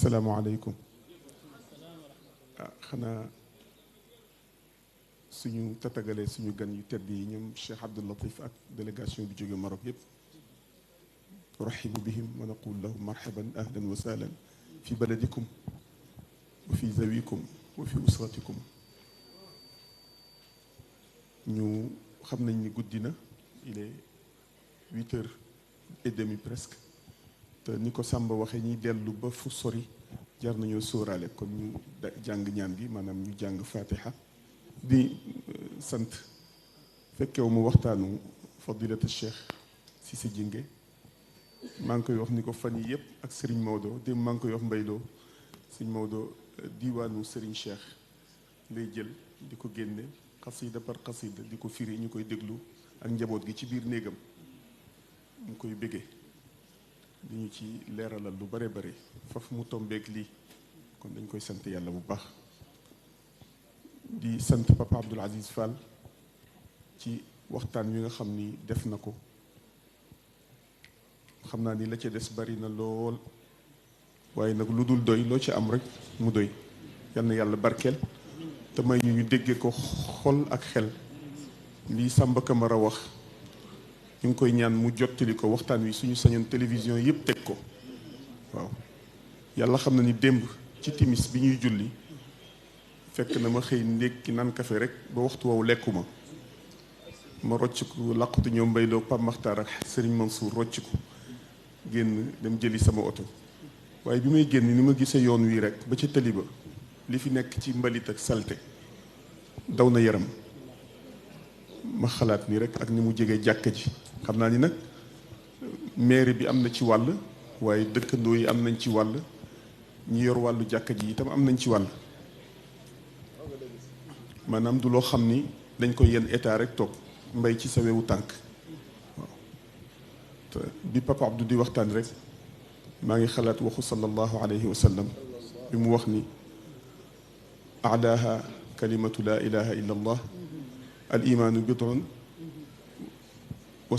asalaamaaleykum. xanaa suñu tatagalee suñu gan yu tedd yi ñoom Cheikh Abdoul Latif ak délégation bi jóge Maroc yëpp urahibu bihim wa naqul lahum marhaban ahlan wa sahlan fi baladikum wa fi zawikum wa fi usratikum. ñu xam nañ ni guddi na, il est 8h30 presque, te ni ko Samba waxee ñiy dellu ba fu sori jar nañoo sóoraale. kon ñu jàng ñaan gi, maanaam ñu jàng fatiha di sant fekkewu mu waxtaanu fadilatu Cheikh Cissé Jingué. maa ngi koy wax ni ko fan yi yëpp ak Serigne Maodo démb maa ngi koy wax mbayloo Serigne Maodo diiwaanu Serigne Cheikh lay jël di ko génne xasida par xasida di ko firi, ñu koy déglu ak njaboot gi ci biir néegam, ñu koy béggee di ñu ci leeralal lu bare bare foofu mu tombeek lii. kon dañ koy sant yàlla bu baax, di sant Papa Abdoul Aziz Fall ci waxtaan wi nga xam ni def na ko. xam naa ni la ca des bari na lool, waaye nag lu dul doy loo ci am rek mu doy. yal na yàlla barkeel te may ñu déggee ko xol ak xel. lii Samba Camara wax ñu ngi koy ñaan mu jottali ko waxtaan wi suñu sañoon télévision yëpp teg ko. waaw yàlla xam na ni démb ci timis bi ñuy julli fekk na ma xëy ndékki naan kafe rek ba waxtu woowu lekkuma ma rocc ko làqutu ñoom mbayloo Pape Makhtar ak Serigne Mansour rocc ko génn dem jëli sama oto. waaye bi may génn ni ma gisee yoon wii rek ba ca tëli ba li fi nekk ci mbalit ak salte daw na yaram. ma xalaat ni rek ak ni mu jegee jàkka ji, xam naa ni nag mairie bi am na ci wàll, waaye dëkkandoo yi am nañ ci wàll, ñi yor wàllu jàkka ji itam am nañ ci wàll. maanaam du loo xam ni dañ ko yenn état rek toog mbay ci sa wewu tànk. waaw te bi Papa Abdou di waxtaan rek maa ngi xalaat waxu sallallahu alayhi wa sallam bi mu wax ni alaaha kalimatu laa ilaha illa allah al imaanu bid'un wa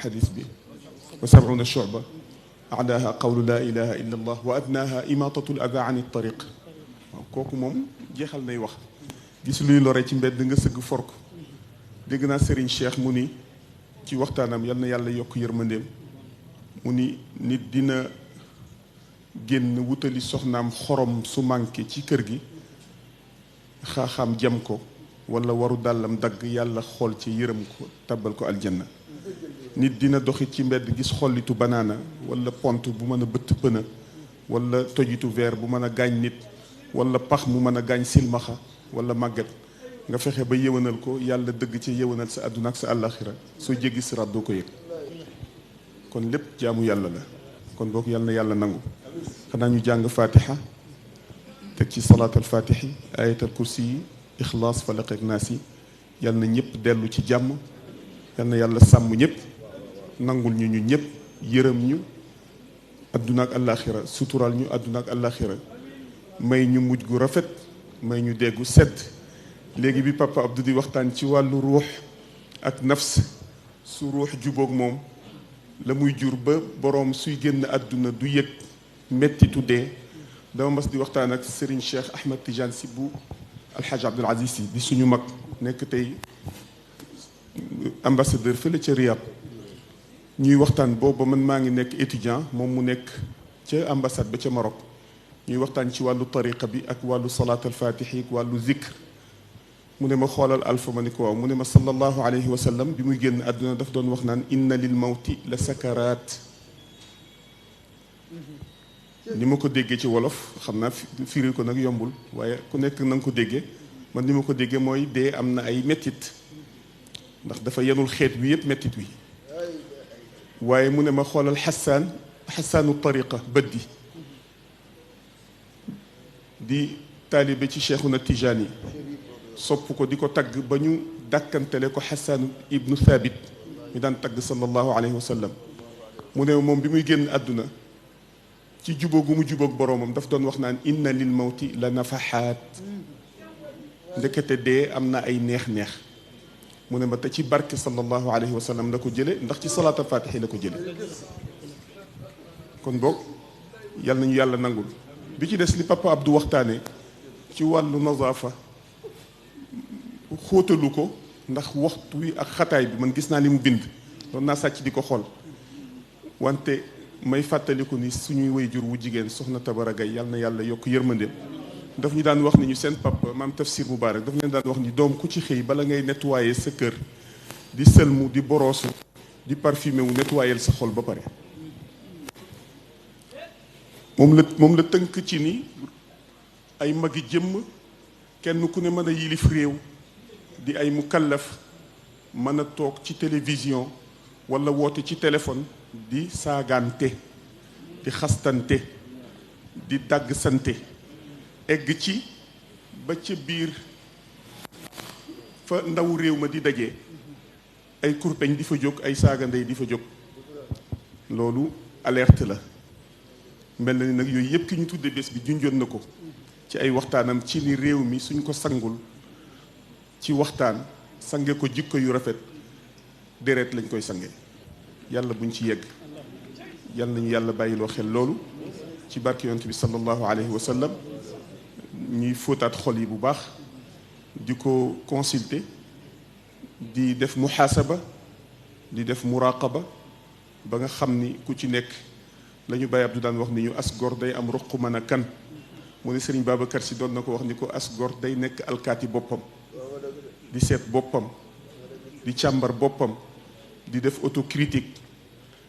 xadis bi wa sab'una shu'ba alaaha qawlu laa ilaha illa allah wa adnaaha imaatatu l adaa an tariq. waaw kooku moom jeexal nay wax. gis luy lore ci mbedd nga sëgg fork. dégg naa Serigne Cheikh mu ni ci waxtaanam, yal na yàlla yokk yërmandeem, mu ni nit dina génn wutali soxnaam xorom su manqué ci kër gi, xaaxaam jam ko wala waru dàllam dagg, yàlla xool ci yërëm ko tabbal ko aljanna. nit dina doxit ci mbedd gis xollitu banaana wala pont bu mën a bëtt pëna wala tojitu verre bu mën a gaañ nit wala pax mu mën a gaañ silmaxa wala màggat, nga fexe ba yëwanal ko, yàlla dëgg ci yëwanal sa àdduna ak sa àllaaxira, soo jéggi siraat doo ko yëg. kon lépp jaamu yàlla la. kon boog yàlla na yàlla nangu. xanaa ñu jàng fatiha teg ci salaatal fatihi, ayatal kursi yi, ixlaas falaq ak naas yi. yàlla na ñëpp dellu ci jàmm, yàlla na yàlla sàmm ñëpp, nangul ñu ñëpp, yërëm ñu àdduna ak àllaaxira, suturaal ñu àdduna ak àllaaxira, may ñu mujj gu rafet, may ñu déggu sedd. léegi bi Papa Abdou di waxtaan ci wàllu ruux ak nafs, su ruux jubóog moom la muy jur ba boroom suy génn àdduna du yëg metti tuddee. dama mas di waxtaan ak Serigne Cheikh Ahmed Tidiane Sy bu Alhaji Abdoul Aziz Sy di suñu mag, nekk tey ambassadeur fële ca Riyad. ñuy waxtaan booba man maa ngi nekk étudiant, moom mu nekk ca ambassade ba ca Maroc. ñuy waxtaan ci wàllu tariqa bi ak wàllu salaat al fatihi ak wàllu zikr. mu ne ma xoolal alfa, ma ni ko waaw. mu ne ma sallallahu alayhi wa sallam bi muy génn àdduna daf doon wax naan inna lil mawti la sakaraat. ni ma ko déggee ci wolof xam naa firi ko nag yombul, waaye ku nekk na nga ko déggee. man ni ma ko déggee mooy dee am na ay mettit, ndax dafa yenul xeet wi yëpp mettit wi. waaye mu ne ma xoolal xasaanu tariqa bëddi di taalibe ci Cheikhuna Tijaani, sopp ko di ko tagg ba ñu dàkkantele ko xasaanu ibnu Thabit ñu daan tagg sallallahu alayhi wa sallam. mu ne moom bi muy génn àdduna ci jubóogu mu jubóog boroomam daf doon wax naan inna lil mawti la nafaxaat. ndekete dee am na ay neex-neex. mu ne ma te ci barke sallallahu alayhi wa sallam la ko jële, ndax ci salaatul faatihi la ko jële. kon boog yal nañu yàlla nangul. bi ci des li papa Abdou waxtaane ci wàllu nazaafa xóotalu ko ndax waxtu wi ak xataay bi man gis naa li mu bind doon naa sàcc di ko xool wante may fàttaliku ni suñuy waajur wu jigéen soxna Tabara Gaye yal na yàlla yokk yërmandeem daf ñu daan wax ni ñu seen papa maam Tafsir Moubarak daf leen daan wax ni doom ku ci xëy bala ngay nettoyer sa kër di sëlmu di boroosu di parfumé wu nettoyer sa xol ba pare. moom la tënk ci ni ay magi jëmm kenn ku ne mën a yilif réew di ay mukallaf mën a toog ci télévision walla woote ci téléphone di saagante di xastante di dàgg sante egg ci ba ca biir fa ndaw réew ma di daje ay kurpeñ di fa jóg ay saaga ndey di fa jóg loolu alerte la. mel na ni nag yooyu yëpp ki ñu tudde bés bi junjoon na ko ci ay waxtaanam ci ni réew mi suñ ko sangul ci waxtaan sange ko jikko yu rafet deret lañ koy sange yàlla buñ ci yegg yàlla nañu yàlla bàyyiloo xel loolu ci barke yonent bi sallallahu alayhi wa sallam ñuy fóotaat xol yi bu baax di ko consulter di def muhaasaba di def muraqaba ba nga xam ni ku ci nekk la ñu Baye Abdou daan wax ni ñu as gor day am ruq mën a kan mu ne Serigne Babacar Sy doon na ko wax ni ko as gor day nekk alkaati boppam di seet boppam di càmbar boppam di def autocritique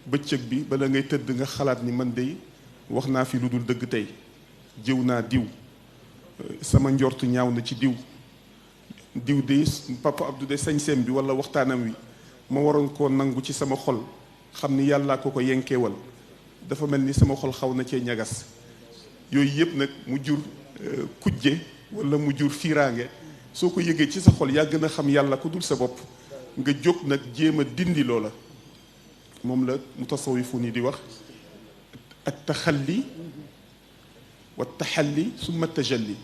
bëccëg bi bala ngay tëdd nga xalaat ni man day wax naa fi lu dul dëgg tey jëw naa diw sama njortu ñaaw na ci diw de papa Abdou de sañseem bi wala waxtaanam wi ma waroon koo nangu ci sama xol xam ni yàllaa ko yenkeewal dafa mel ni sama xol xaw na cee ñagas yooyu yëpp nag mu jur kujje wala mu jur fiiraange soo ko yëgee ci sa xol yaa gën a xam yàlla ku dul sa bopp nga jóg nag jéem a dindi loola moom la mutasawifu ni di wax at taxalli wa taxalli summa tajalli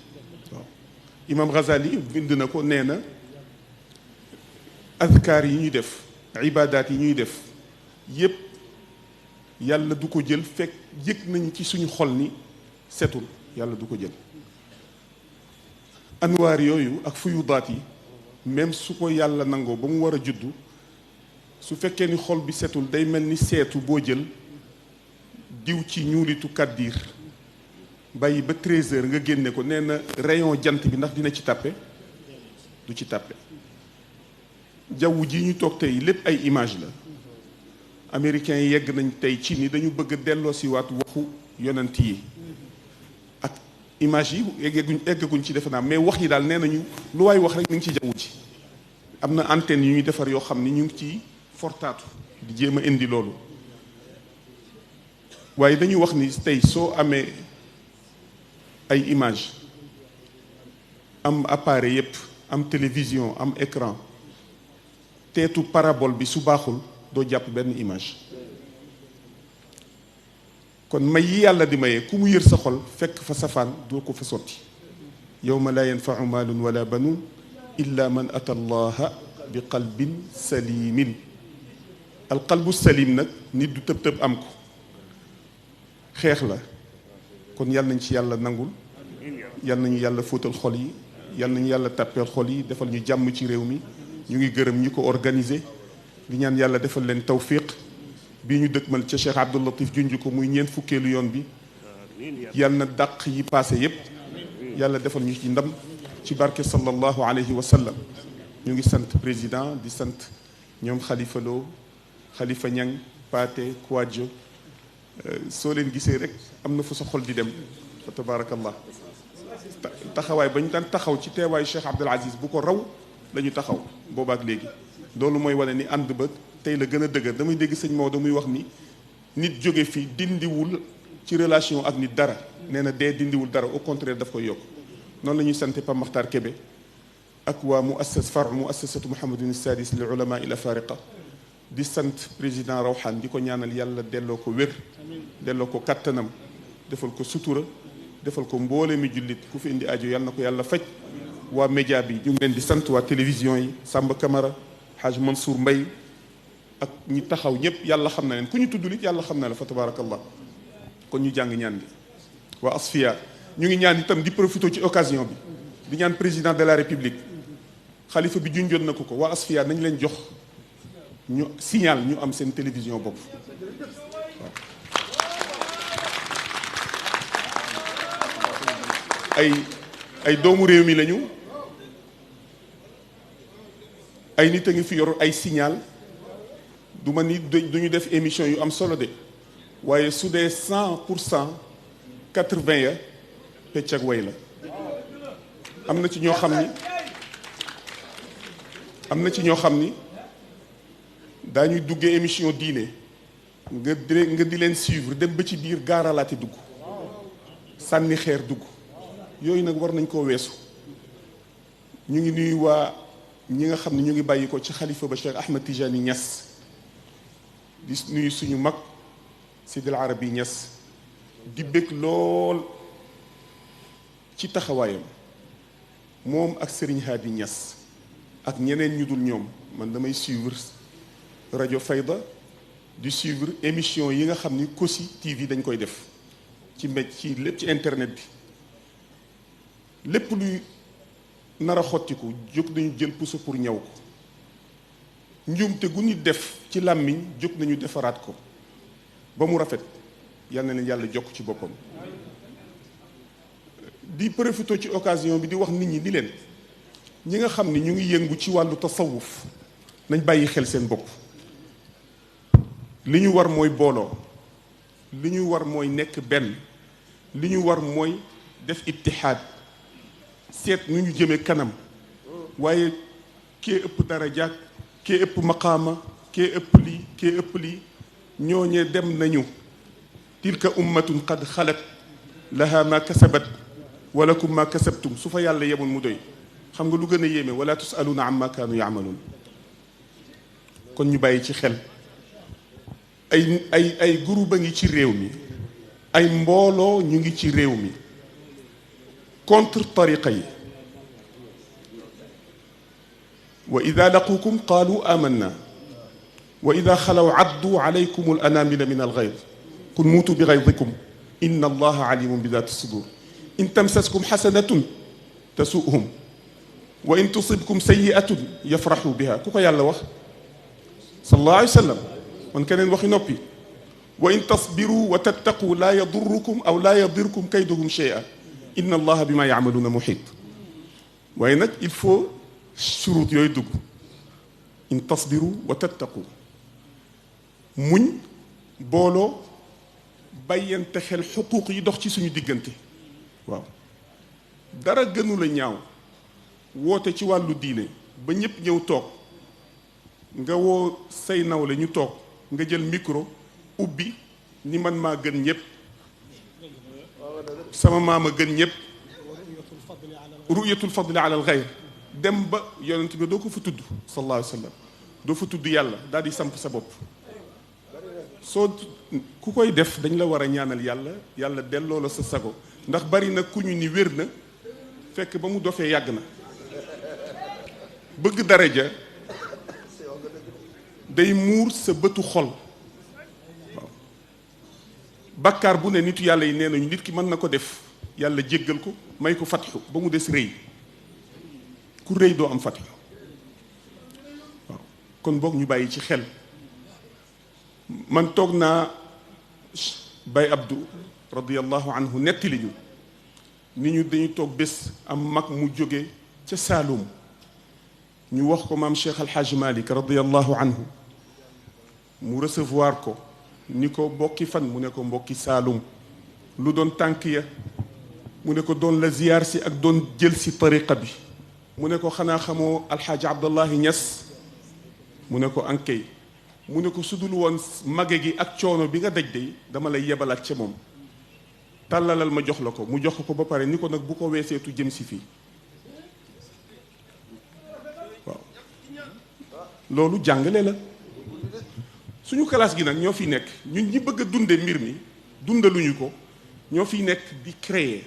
waaw imam Ghazali bind na ko nee na azkaar yi ñuy def ibaadaat yi ñuy def yépp yàlla du ko jël fekk yëg nañ ci suñu xol ni setul yàlla du ko jël anwaar yooyu ak fuyudaat yi même su ko yàlla nangoo ba mu war a juddu su fekkee ni xol bi setul day mel ni seetu boo jël diw ci ñuulitu kàddiir bàyyi ba 13h nga génne ko nee na rayon jant bi ndax dina ci tàppe du ci tàppe jaww ji ñu toog tey lépp ay image la américains yi yegg nañ tey ci ni dañu bëgg a delloo si waat waxu yonent yi ak image yi eggaguñ ci defe naa mais wax yi daal nee nañu lu waay wax rek mi ngi ci jaww ji am na antenne yu ñuy defar yoo xam ni ñu ngi ci fortaatu di jéem a indi loolu waaye dañuy wax ni tey soo amee ay image am appareil yépp am télévision am écran teetu parabole bi su baaxul doo jàpp benn image kon may yi yàlla di maye ku mu yër sa xol fekk fa safaan doo ko fa sotti yawma laa yanfau maalun wala banuun illa man ata allaha bi qalbin salimin al qalbu salim nag nit du tëb tëb am ko xeex la kon yal nañ ci yàlla nangul yal nañu yàlla fóotal xol yi yal nañu yàlla tàppeel xol yi defal ñu jàmm ci réew mi ñu ngi gërëm ñi ko organisé di ñaan yàlla defal leen tawfiq bii ñu dëkkmal ca Cheikh Abdou Latif junj ko muy ñeent fukkeelu yoon bi yal na dàq yi passé yépp yàlla defal ñu ci ndam ci barke sallallahu alayhi wa sallam ñu ngi sant président di sant ñoom Khalifa Lo Khalifa Niang Paate Kouadjo soo leen gisee rek am na fu sa xol di dem fa tabarakallah taxawaay ba ñu daan taxaw ci teewaayu Cheikh Abdoul Aziz bu ko raw la ñu taxaw boobaak léegi loolu mooy wane ni ànd ba tey la gën a dëgër damay dégg sëñ Maodo muy wax ni nit jóge fi dindiwul ci relation ak nit dara nee na dee dindiwul dara au contraire daf koy yokk noonu la ñuy sant Pape Makhtar Kébé ak waa muassasatu Mouhamadou Sadis li ulama il afariqa di sant président Rawhan di ko ñaanal yàlla delloo ko wér delloo ko kattanam defal ko sutura defal ko mboole mi jullit ku fi indi aajo yàlla na ko yàlla faj waa média bi ñu ngi leen di sant waa télévision yi Samba Camara Haj Mansour Mbaye ak ñi taxaw ñëpp yàlla xam na leen ku ñu tudd lit yàlla xam na la fa tabarakallah kon ñu jàng ñaan bi waa Asfiya ñu ngi ñaan itam di profité ci occasion bi di ñaan président de la république xalifa bi junjoon na ko waa Asfiya nañ leen jox ñu signal ñu am seen télévision bopp ay doomu réew mi lañu ay nit a ngi fi yor ay signal du ma ni duñu def émission yu am solo de waaye su dee 100% 80 ya pecc ak way la am na ci ñoo xam ni daañuy duggee émission diine nga di leen suivre dem ba ci biir gaaralaate dugg sànni xeer dugg yooyu nag war nañ koo weesu ñu ngi nuyu waa ñi nga xam ne ñu ngi bàyyi ko ci xalifa ba Cheikh Ahmed Tijani Niass di nuyu suñu mag Sidil Arabi Niass di bëgg lool ci taxawaayam moom ak Serigne Hadi Niass ak ñeneen ñu dul ñoom man damay suivre rajo Fayda di suivre émission yi nga xam ni Kossy TV dañ koy def ci lépp ci internet bi lépp luy nar a xottiku jóg nañu jël puso pour ñaw ko njuumte gu ñu def ci làmmiñ jóg nañu defaraat ko ba mu rafet yal na leen yàlla jokk ci boppam di profité ci occasion bi di wax nit ñi di leen ñi nga xam ni ñu ngi yëngu ci wàllu tasawuf nañ bàyyi xel seen bopp li ñu war mooy booloo li ñu war mooy nekk benn li ñu war mooy def ittihaad seet nu ñu jëmee kanam waaye kee ëpp daraja kee ëpp maqaama kee ëpp lii ñooñee dem nañu tilka ummatun qad xalat laha ma kasabat walakum ma kasabtum su fa yàlla yemoon mu doy xam nga lu gën a yéeme wala tusaluuna amma kaanu yaamaluun kon ñu bàyyi ci xel ay groupe a ngi ci réew mi ay mbooloo ñu ngi ci réew mi contre tariqa yi wa ida laqukum qaalu amanna wa ida xalaw addu alaykum al anamila min al ghayd qul muutu bi ghaydikum inna allaha alimun bi dati sudur in tamsaskum xasanatun tasuuhum wa in tusibkum sayiatun yafraxu biha ku ko yàlla wax sallallahu alayhi wa sallam man keneen waxi noppi wa in tasbiru wa tattaqu laa yadurrukum aw laa yadirkum kayduhum shay'a inna allaha bima yaamaluuna muhit waaye nag il faut shurut yooyu dugg in tasbiru wa tattaqu muñ booloo bàyyante xel xuquuq yi dox ci suñu diggante waaw dara gënu la ñaaw woote ci wàllu diine ba ñëpp ñëw toog nga woo say nawle ñu toog nga jël micro ubbi ni man maa gën ñëpp sama maama gën ñëpp ruyatul fadli ala al ghayr dem ba yonent bi doo ko fa tudd sallallahu alayhi wa sallam doo fa tudd yàlla daal di samp sa bopp soo ku koy def dañ la war a ñaanal yàlla delloo la sa sago ndax bari na ku ñu ni wér na fekk ba mu dofee yàgg na bëgg daraja day muur sa bëtu xol waaw bàkkaar bu ne nitu yàlla yi nee nañu nit ki mën na ko def yàlla jéggal ko may ko fatxu ba mu des rëy ku rëy doo am fatxu waaw kon boog ñu bàyyi ci xel man toog naa Baye Abdou radiyallahu anhu nettali ñu ni ñu dañu toog bés am mag mu jóge ca Saalum ñu wax ko maam Cheikh Alhaaj Malick radiyallahu anhu mu recevoir ko ni ko mbokki fan mu ne ko mbokki Saalum lu doon tànk ya mu ne ko doon la ziyaar si ak doon jël si tariqa bi mu ne ko xanaa xamoo Alhaaj Abdallahi Niass mu ne ko ankay mu ne ko sudul woon mage gi ak coono bi nga daj de dama lay yebalaat ca moom tàllalal ma jox la ko mu jox ko ba pare ni ko nag bu ko weeseetu jëm si fii waaw loolu jàngale la suñu classe gi nag ñoo fi nekk ñun ñi bëgg a dunde mbir mi dundaluñu ko ñoo fi nekk di créer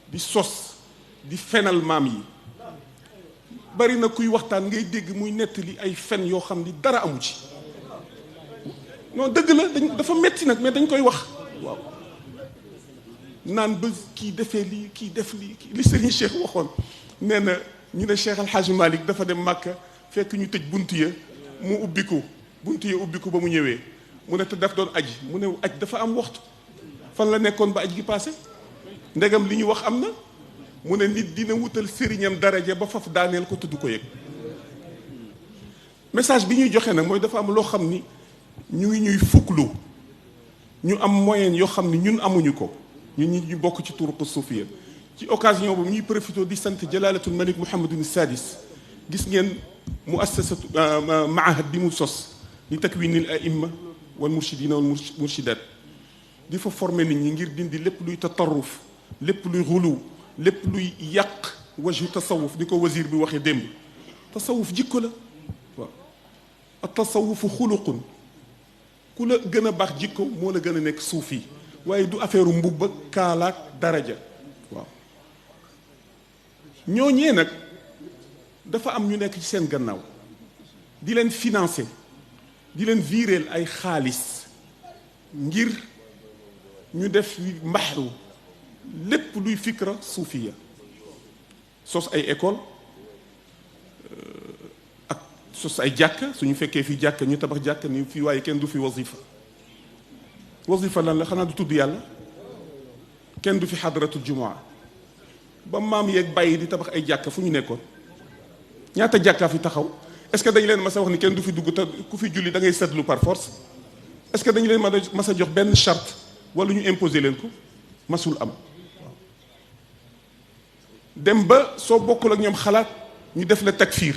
di sos di fenal maam yi bari na kuy waxtaan ngay dégg muy nettali ay fen yoo xam ni dara amu ci non dëgg la dafa metti nag mais dañ koy wax waaw naan ba kii defee lii kii def lii li Serigne Cheikh waxoon nee na ñu ne Cheikh Al Hadj Malick dafa dem Màkka fekk ñu tëj bunt ya mu ubbiku bunt ya ubbiku ba mu ñëwee mu ne te daf doon aji mu ne aj dafa am waxtu fan la nekkoon ba aj gi passé ndegam li ñu wax am na mu ne nit dina wutal sëriñam daraja ba faf daaneel ko tudd ko yëg message bi ñuy joxe nag mooy dafa am loo xam ni ñu ngi ñuy fuklu ñu am moyen yoo xam ni ñun amuñu ko ñun ñi ñu bokk ci turuq suufiya ci occasion boobu ñuy profité di sant Jalalatul Malik Mouhamadun Sadis gis ngeen muassasatu maahad bi mu sos li takwinil aimma wal murshidina wal murshidat di fa former nit ñi ngir dindi lépp luy tatarruf lépp luy xulu lépp luy yàq waju tasawuf ni ko wazir bi waxee démb tasawuf jikko la waaw ak tasawufu xuluqun ku la gën a baax jikko moo la gën a nekk suufi waaye du affaire mbubb ak kaalaak daraja waaw ñooñee nag dafa am ñu nekk ci seen gannaaw di leen financer di leen viréel ay xaalis ngir ñu def mbaxru lépp luy fikra suufiya sos ay école ak sos ay jàkka suñu fekkee fii jàkka ñu tabax jàkka ni fii waaye kenn du fi wasifa lan la xanaa du tudd yàlla kenn du fi xadratul jumaa ba maam yeeg bàyyi di tabax ay jàkka fu ñu nekkoon ñaata jàkkaa fi taxaw est-ce que dañu leen mas a wax ni kenn du fi dugg te ku fi julli da ngay seetlu par force est-ce que dañu leen mas a jox benn charte wala ñu imposer leen ko masul am dem ba soo bokkul ak ñoom xalaat ñu def la takfiir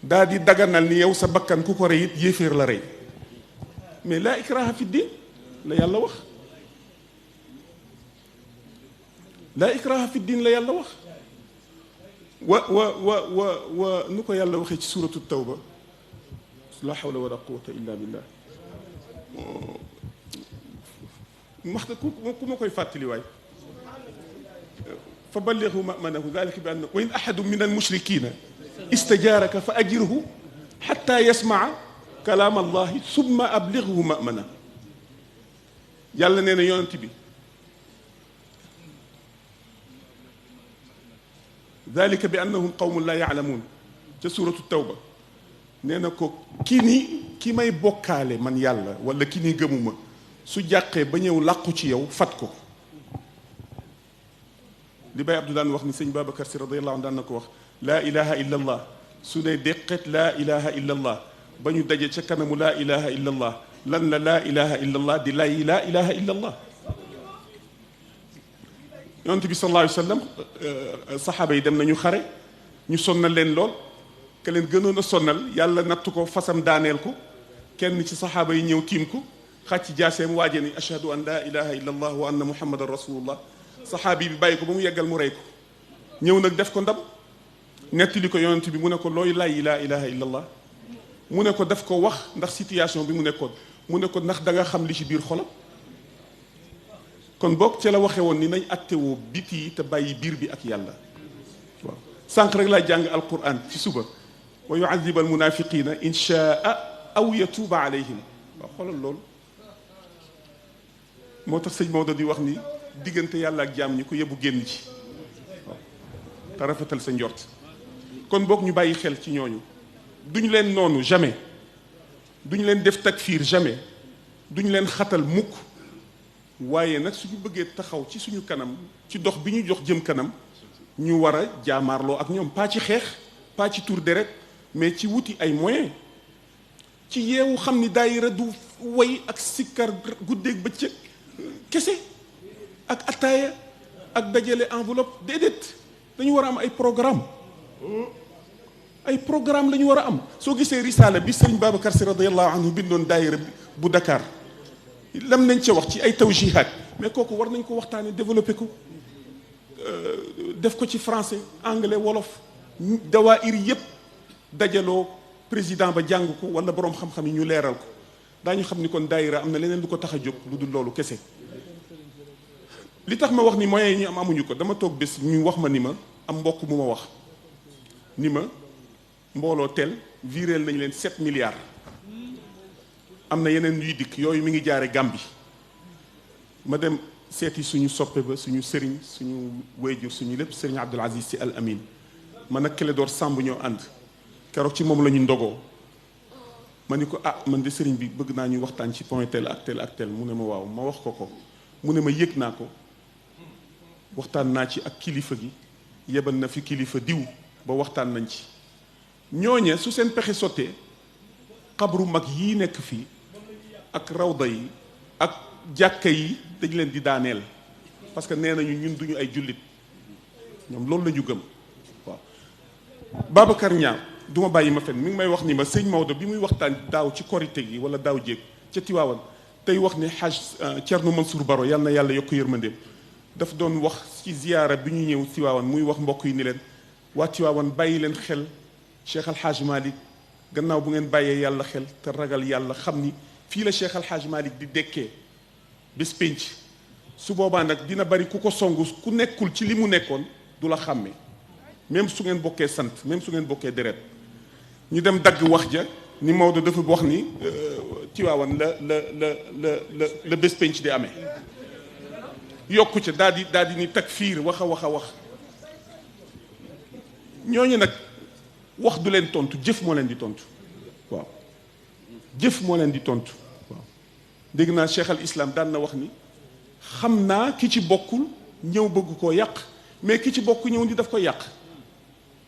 daa di daganal ni yow sa bakkan ku ko rey it yéeféer la rey mais laa ikraha fi diin la yàlla wax laa ikraha fi diin la yàlla wax wa nu ko yàlla waxee ci suuratu tawba la hawla wala quwwata illa billah maxta ku ma koy fàttali waay fa ballighu ma'manahu dhalika bi anna wa in ahadu min al-mushrikina istajaraka fa ajirhu hatta yasmaa kalaam allahi summa ablighu ma'mana yàlla nee na yonent bi dhalika bi annahum qawmun la ya'lamun ca suuratu tawba nee na ko ki may bokkaale man yàlla wala ki ni gëmuma su jàqee ba ñëw làqu ci yow fat ko li Baye Abdou daan wax ni sëñ Babacar Si radiyallahu anhu daan na ko wax laa ilaha illa allah su ne déqet laa ilaha illa allah ba ñu daje ca kanamu laa ilaha illa allah lan la laa ilaha illa allah di lay laa ilaha illa allah yonent bi sallallahu alayhi wa sallam saxaaba yi dem nañu xare ñu sonnal leen lool ke leen gënoon a sonnal yàlla nattu ko fasam daaneel ko kenn ci saxaaba yi ñëw tiim ko xàcc jaaseem waaje ni ashhadu an laa ilaha illa allah wa anna muhammadan rasulullah saxaabi bi bàyyi ko ba mu yeggal mu rey ko ñëw nag def ko ndam nettali ko yonent bi mu ne ko looy lay laa ilaha illa allah mu ne ko daf ko wax ndax situation bi mu nekkoon mu ne ko ndax da nga xam li ci biir xolam kon boog ca la waxe woon ni nañ attewoo biti yi te bàyyi biir bi ak yàlla waaw sànq rek laa jàng alquran ci suba wa yu'adhib al munafiqina in shaa aw yatuuba alayhim waaw xoolal loolu moo tax sëñ Maodo di wax ni diggante yàlla ak jaam ñi ko yebbu génn ci waaw te rafetal sa njort kon boog ñu bàyyi xel ci ñooñu duñ leen noonu jamais duñ leen def takfiir jamais duñ leen xatal mukk waaye nag suñu bëggee taxaw ci suñu kanam ci dox bi ñu jox jëm kanam ñu war a jaamaarloo ak ñoom pas ci xeex pas ci tour deret mais ci wuti ay moyens ci yeewu xam ni daayira du way ak sikkar guddeeg bëccëg kese ak ataaya ak dajale enveloppe déedéet dañu war a am ay programme la ñu war a am soo gisee risaala bi sëriñ Babacar Si radiyallahu anhu bindoon daayira bu Dakar lam nañ ca wax ci ay tawjihaat mais kooku war nañ ko waxtaane développé ko def ko ci français anglais wolof dawaayir yépp dajaloo président ba jàng ko wala boroom xam-xam yi ñu leeral ko daañu xam ni kon daayira am na leneen lu ko tax a jóg lu dul loolu kese li tax ma wax ni moyens yi ñu am amuñu ko dama toog bés ñu wax ma ni ma am mbokk mu ma wax ni ma mbooloo tel viréel nañ leen 7 milliards am na yeneen yuy dikk yooyu mi ngi jaare Gàmbi ma dem seeti suñu soppe ba suñu sëriñ suñu wayjur suñu lépp sëriñ Abdul Aziz Sy Al Amin man ak Clédor Samb ñoo ànd keroog ci moom la ñu ndogoo ma ni ko ah man de sëriñ bi bëgg naa ñu waxtaan ci point tel ak tel ak tel mu ne ma waaw ma wax ko ko mu ne ma yëg naa ko waxtaan naa ci ak kilifa gi yebal na fi kilifa diw ba waxtaan nañ ci ñooñe su seen pexe sottee xabru mag yii nekk fii ak rawda yi ak jàkka yi dañ leen di daaneel parce que nee nañu ñun duñu ay jullit ñoom loolu la ñu gëm waaw Babacar Niang du ma bàyyi ma fen mi ngi may wax ni ma sëñ Maodo bi muy waxtaan daaw ci korite gi wala daaw jéeg ca Tiwaawan tey wax ni Haj Thierno Mansour Baro yal na yàlla yokk yërmandeem daf doon wax ci ziyaara bi ñu ñëw Tiwaawan muy wax mbokk yi ni leen waa Tiwaawan bàyyi leen xel Cheikh Al Hadj Malick gannaaw bu ngeen bàyyee yàlla xel te ragal yàlla xam ni fii la Cheikh Al Hadj Malick di dekkee bés pénc su boobaa nag dina bari ku ko songu ku nekkul ci li mu nekkoon du la xàmme même su ngeen bokkee sant même su ngeen bokkee deret ñu dem dagg wax ja ni Maodo dafa wax ni Tiwaawan la bés pénc di amee yokku ca daal di ni takfiir wax a wax ñooñu nag wax du leen tontu jëf moo leen di tontu waaw jëf moo leen di tontu waaw dégg naa Cheikh al Islam daan na wax ni xam naa ki ci bokkul ñëw bëgg koo yàq mais ki ci bokk ñëw ni daf ko yàq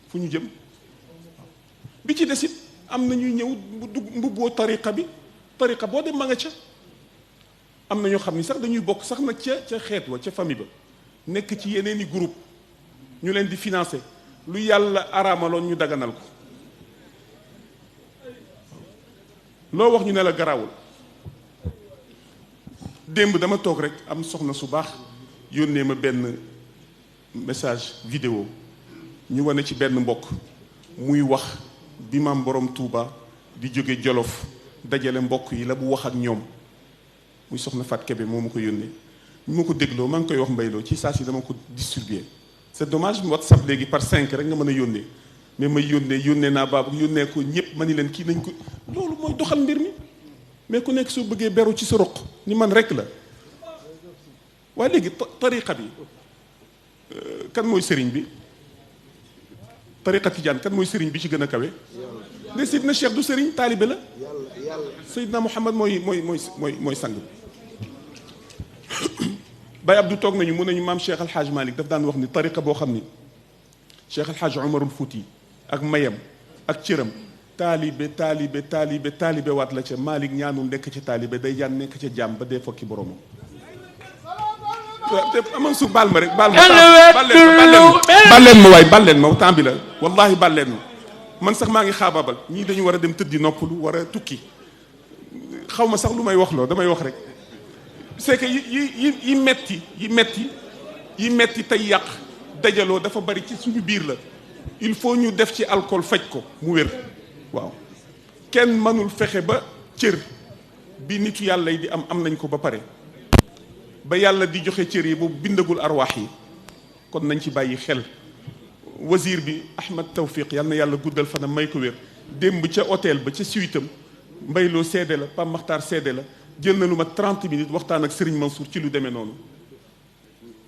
fu ñu jëm bi ci desit am na ñuy ñëw mbubboo tariqa bi tariqa boo dem ma nga ca am na ñoo xam ni sax dañuy bokk sax nag ca xeet wa ca famille ba nekk ci yeneeni groupe ñu leen di financer lu yàlla araamaloon ñu daganal ko loo wax ñu ne la garawul démb dama toog rek am soxna su baax yónnee ma benn message vidéo ñu wane ci benn mbokk muy wax bi maam borom Touba di jóge Jolof dajale mbokk yi la bu wax ak ñoom muy soxna Fat Kebe moo ma ko yónnee ñu ma ko dégloo maa ngi koy wax mbayloo ci saa si dama ko distribuer c'est dommage WhatsApp léegi par 5 rek nga mën a yónnee mais may yónnee naa baabu yónnee ko ñëpp ma ni leen kii nañ ko loolu mooy doxal mbir mi mais ku nekk soo bëggee beru ci sa roq ni man rek la waaye léegi tariqa bi kan mooy sëriñ bi tariqa tijaan kan mooy sëriñ bi ci gën a kawe de Seydina Cheikh du sëriñ taalibe la Seydina Muhammad mooy sang bi Baye Abdou toog nañu mun nañu maam Cheikh Al Hadj Malick daf daan wax ni tariqa boo xam ni Cheikh Al Hadj Omarul Fouti ak mayam ak cëram taalibe waat la ca Malick ñaanul nekk ca taalibe day jaan nekk ca jaam ba dee fokki boromam. te amoon su baal ma rek baal leen ma waay baal leen ma temps bi la wallahi baal leen ma man sax maa ngi xaabaabal ñii dañu war a dem tëddi noppalu war a tukki xaw ma sax lu may wax loo damay wax rek. c'est que yi metti tey yàq dajaloo dafa bari ci suñu biir la il faut ñu def ci alcool faj ko mu wér waaw kenn mënul fexe ba cër bi nitu yàlla yi di am nañ ko ba pare ba yàlla di joxe cër yi boobu bindagul arwaax yi kon nañ ci bàyyi xel wazir bi Ahmad Tawfiq yàlla na yàlla guddal fanam may ko wér démb ca hôtel ba ca suitam mbayloo seede la Pam Maxtaar seede la jël na lu ma 30 minutes waxtaan ak Serigne Mansour ci lu demee noonu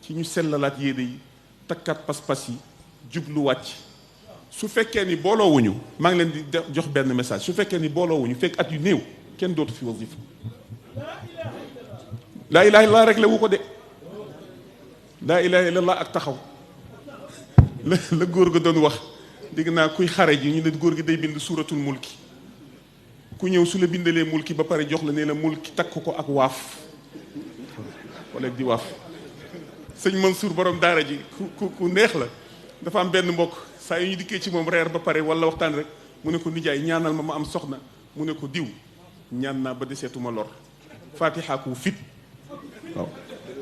ci ñu sellalaat yéene yi takkaat pas-pas yi jublu wàcc su fekkee ni booloowuñu maa ngi leen di jox benn message su fekkee ni booloowuñu fekk at yu néew kenn dootu fi wasifa laa ilaha illallah rek la wu ko de laa ilaha illallah ak taxaw la góor ga doon wax dégg naa kuy xare ji ñu ne góor gi day bind suuratul mulki ku ñëw su la bindalee mulki ba pare jox la ne la mulki takk ko ak waaf wala di waaf sëñ Mansour borom daara ji ku neex la dafa am benn mbokk saa yu ñu dikkee ci moom reer ba pare wala waxtaan rek mu ne ko nijaay ñaanal ma am soxna mu ne ko diw ñaan naa ba deseetuma lor fatiha ku fit waaw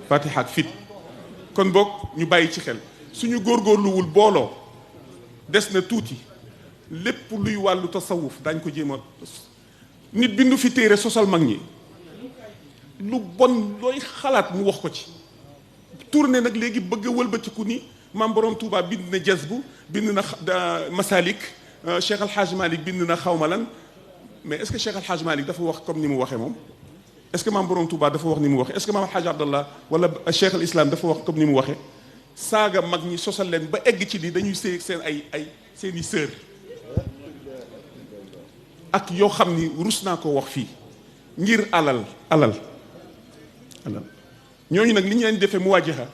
fatiha ak fit kon boog ñu bàyyi ci xel suñu góorgóorluwul booloo des na tuuti lépp luy wàllu tasawuf dañ ko jéem a nit bindu fi téere sosal mag ñi lu bon looy xalaat mu wax ko ci tourné nag léegi bëgg a wëlbatiku ni maam borom Touba bind na jazbu bind na masalik Cheikh Al Hadj Malick bind na xawma lan mais est-ce que Cheikh Al Hadj Malick dafa wax comme ni mu waxee moom est-ce que maam Borom Touba dafa wax ni mu waxee est-ce que maam Al Hadj Abdallah wala Cheikh al Islam dafa wax comme ni mu waxee saaga mag ñi sosal leen ba egg ci ni dañuy sëy seen ay seeni sœur ak yoo xam ni rus naa ko wax fii ngir alal ñooñu nag li ñu leen defee muwaajaha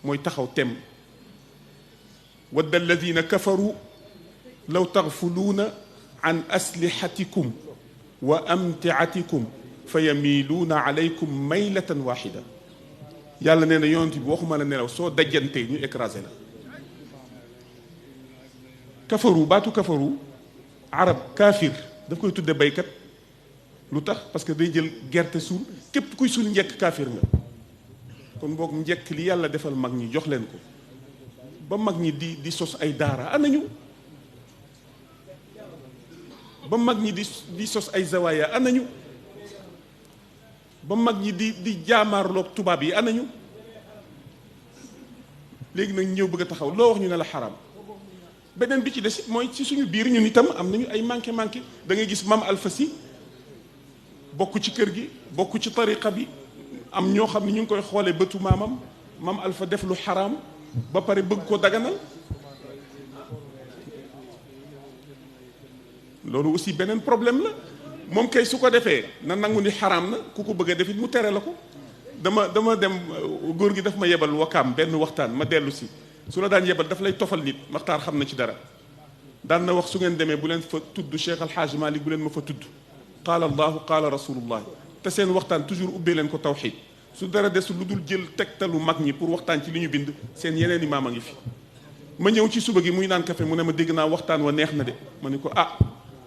mooy taxaw tem wadda alladina kafaru law taghfuluuna an aslihatikum wa amtiatikum fa yamiluuna alaykum maylatan waxida yàlla nee na yonent bi waxuma la nelaw soo dajjantee ñu écrasé la kafaru baatu kafaru arab kaafir daf koy tudde baykat lu tax parce que day jël gerte suul képp kuy suul njekk kaafir nga kon boog njekk li yàlla defal mag ñi jox leen ko ba mag ñi di sos ay daara anañu ba mag ñi di sos ay zawaaya anañu ba mag ñi di jaamaarloog tubaab yi anañu léegi nag ñëw bëgg a taxaw loo wax ñu ne la xaram beneen bi ci des mooy ci suñu biir ñun itam am nañu ay manqué da ngay gis maam alfasi bokk ci kër gi bokk ci tariqa bi am ñoo xam ne ñu ngi koy xoolee bëtu maam alfa def lu xaraam ba pare bëgg ko daganal loolu aussi beneen problème la moom kay su ko defee na nangu ni xaraam na ku ko bëgg a def it mu tere la ko dama dem góor gi daf ma yebal wakaam benn waxtaan ma dellu si su la daan yebal daf lay tofal nit maxtaar xam na ci dara daan na wax su ngeen demee bu leen fa tudd Cheikh Al Hadj Malick bu leen ma fa tudd qaala allahu qaala rasulullah te seen waxtaan toujours ubbee leen ko tawxid su dara desul lu dul jël tegtalu mag ñi pour waxtaan ci li ñu bind seen yeneen i maam a ngi fi ma ñëw ci suba gi muy naan café mu ne ma dégg naa waxtaan wa neex na de ma ne ko ah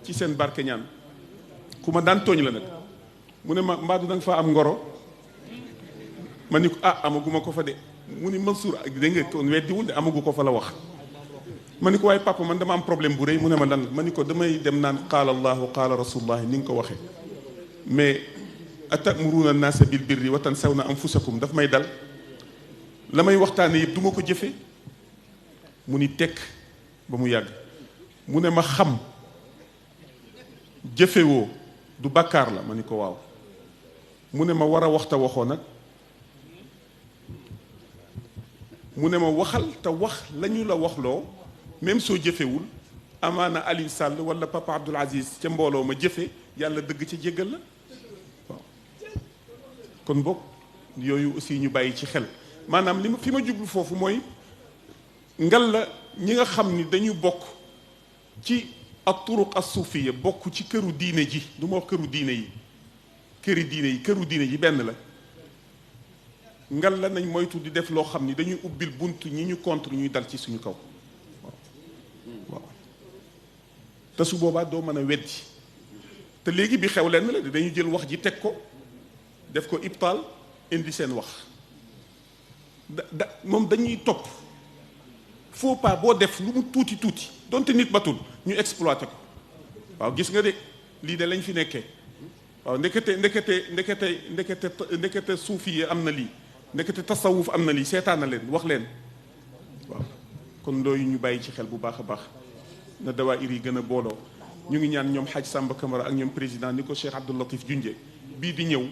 ci seen barke ñaan ku ma daan tooñ la nag mu ne ma mbaadu da nga faa am ngoro ma ni ko ah amaguma ko fa de mu ni Mansour dégg nga kon weddiwul de amagu ko fa la wax ma ni ko waaye papa man dama am problème bu rëy mu ne ma lan ma ni ko damay dem naan qaala allahu qaala rasulullah ni nga ko waxee mais atamuruuna annaasa bil birri wa tansawna anfusakum daf may dal la may waxtaane yëpp du ma ko jëfe mu ni tekk ba mu yàgg mu ne ma xam jëfewoo du bàkkaar la ma ni ko waaw mu ne ma war a waxta waxoo nag mu ne ma waxal te wax lañu la waxloo même soo jëfewul amaana Aliou Sall wala papa Abdoul Aziz ca mbooloo ma jëfe yàlla dëgg ca jéggal la waaw kon boog yooyu aussi ñu bàyyi ci xel maanaam li ma fi ma jublu foofu mooy ngal la ñi nga xam ni dañu bokk ci ak turuq as-suufiyya bokk ci këru diine ji du ma wax këru diine yi këru diine yi benn la ngal la nañ moytu di def loo xam ni dañuy ubbil bunt ñi ñu contre ñuy dal ci suñu kaw waaw te su boobaa doo mën a weddi te léegi bi xew lenn la dañu jël wax ji teg ko def ko ibtaal indi seen wax moom dañuy topp faut pas boo def lu mu tuuti donte nit batul ñu exploité ko waaw gis nga de lii de lañ fi nekkee waaw ndekete suufi am na lii ndekete tasawuf am na lii seetaan na leen wax leen waaw kon loolu ñu bàyyi ci xel bu baax a baax na dawaayir yi gën a booloo ñu ngi ñaan ñoom Hadj Samba Camara ak ñoom président ni ko Cheikh Abdoul Latif junje bii di ñëw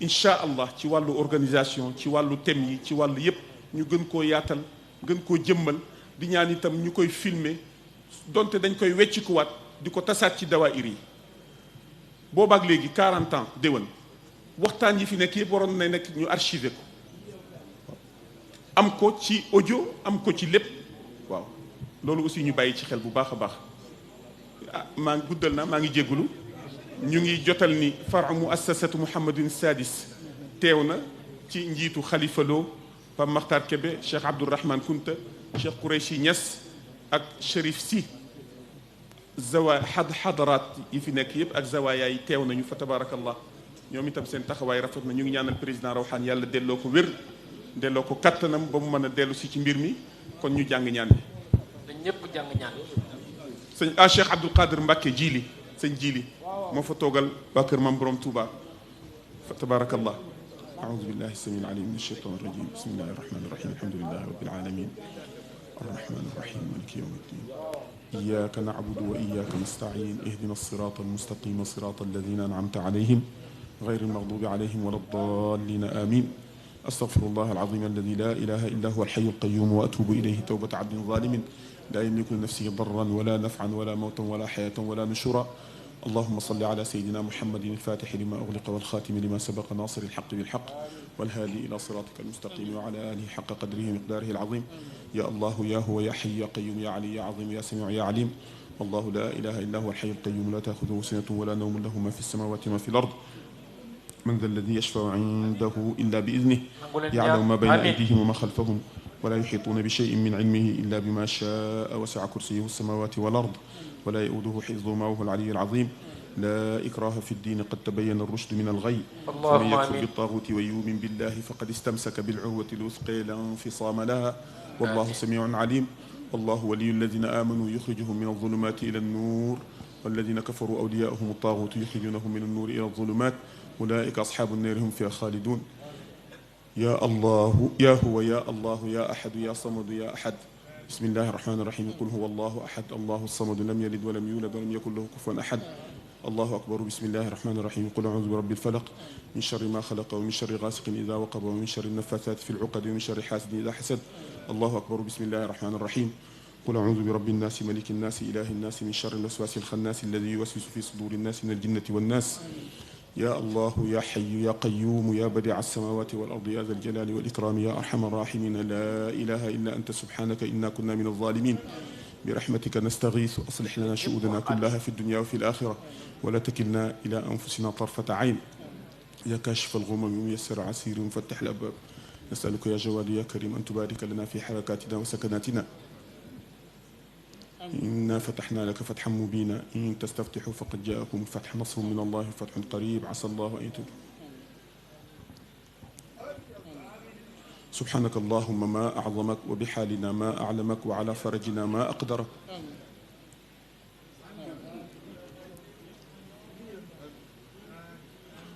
incha allah ci wàllu organisation ci wàllu thème yi ci wàllu yépp ñu gën koo yaatal gën koo jëmmal di ñaan itam ñu koy filmer donte dañ koy weccikuwaat di ko tasaat ci dawaayir yi boobaak léegi 40 ans déwén waxtaan yi fi nekk yëpp waroon na nekk ñu archivé ko am ko ci audio am ko ci lépp waaw loolu aussi ñu bàyyi ci xel bu baax a baax ah maa ngi guddal na maa ngi jéggulu ñu ngi jotal ni faru muassasatu Mouhamadine Sadis teew na ci njiitu Khalifa Lo Pape Makhtar Kébé Cheikh Abdourahmane Kunta Cheikh Koureychi Niass ak Chérif Sy xadaraat yi fi nekk yëpp ak zawaaya yi teew nañu fa tabarakallah ñoom itam seen taxawaay rafet na ñu ngi ñaanal président Rawhan yàlla delloo ko wér delloo ko kattanam ba mu mën a dellu si ci mbir mi kon ñu jàng ñaan bi dañ ñëpp jàng ñaan sëñ Cheikh Abdoul Qadir Mbacke Jili sëñ Jili moo fa toogal waa kër Maam Borom Touba fa tabarakallah أعوذ بالله السميع العليم من الشيطان الرجيم بسم الله الرحمن الرحيم الحمد لله رب العالمين الرحمن الرحيم مالك يوم الدين إياك نعبد وإياك نستعين اهدنا الصراط المستقيم صراط الذين أنعمت عليهم غير المغضوب عليهم ولا الضالين آمين. أستغفر الله العظيم الذي لا إله إلا هو الحي القيوم وأتوب إليه توبة عبد ظالم لا يملك لنفسه ضرا ولا نفعا ولا موتا ولا حياة ولا نشورا. اللهم صل على سيدنا محمد الفاتح لما أغلق والخاتم لما سبق ناصر الحق بالحق والهادي إلى صراطك المستقيم وعلى آله حق قدره ومقداره العظيم. يا الله يا هو يا حي يا قيوم يا علي يا عظيم يا سميع يا عليم. الله لا إله إلا هو الحي القيوم لا تأخذه سنة ولا نوم له ما في السماوات وما في الأرض. من ذا الذي يشفع عنده إلا بإذنه يعلم ما بين أيديهم وما خلفهم ولا يحيطون بشيء من علمه إلا بما شاء وسع كرسيه السماوات والأرض ولا يؤوده حفظهما وهو العلي العظيم. لا إكراه في الدين قد تبين الرشد من الغي فمن يكفر بالطاغوت ويؤمن بالله فقد استمسك بالعروة الوثقى لا انفصام لها والله سميع عليم. الله ولي الذين آمنوا يخرجهم من الظلمات إلى النور والذين كفروا أولياؤهم الطاغوت يخرجونهم من النور إلى الظلمات أولئك أصحاب النار هم فيها خالدون. يا الله يا هو يا الله يا أحد يا صمد يا أحد. بسم الله الرحمن الرحيم. قل هو الله أحد الله الصمد لم يلد ولم يولد ولم يكن له كفوا أحد. الله أكبر. بسم الله الرحمن الرحيم. قل أعوذ برب الفلق من شر ما خلق ومن شر غاسق إذا وقب ومن شر النفاثات في العقد ومن شر حاسد إذا حسد. الله أكبر. بسم الله الرحمن الرحيم. قل أعوذ برب الناس ملك الناس إله الناس من شر الوسواس الخناس الذي يوسوس في صدور الناس من الجنة والناس. يا الله يا حي يا قيوم يا بديع السماوات والأرض يا ذا الجلال والإكرام يا أرحم الراحمين لا إله إلا أنت سبحانك إنا كنا من الظالمين. برحمتك نستغيث أصلح لنا شؤوننا كلها في الدنيا وفي الآخرة ولا تكلنا إلى أنفسنا طرفة عين. يا كاشف الغمم وميسر عسير ومفتح الأبواب نسألك يا جواد يا كريم أن تبارك لنا في حركاتنا وسكناتنا. إنا فتحنا لك فتحا مبينا إن تستفتحوا فقد جاءكم الفتح نصر من الله فتح قريب عسى الله أن يتوب. سبحانك اللهم ما أعظمك وبحالنا ما أعلمك وعلى فرجنا ما أقدرك.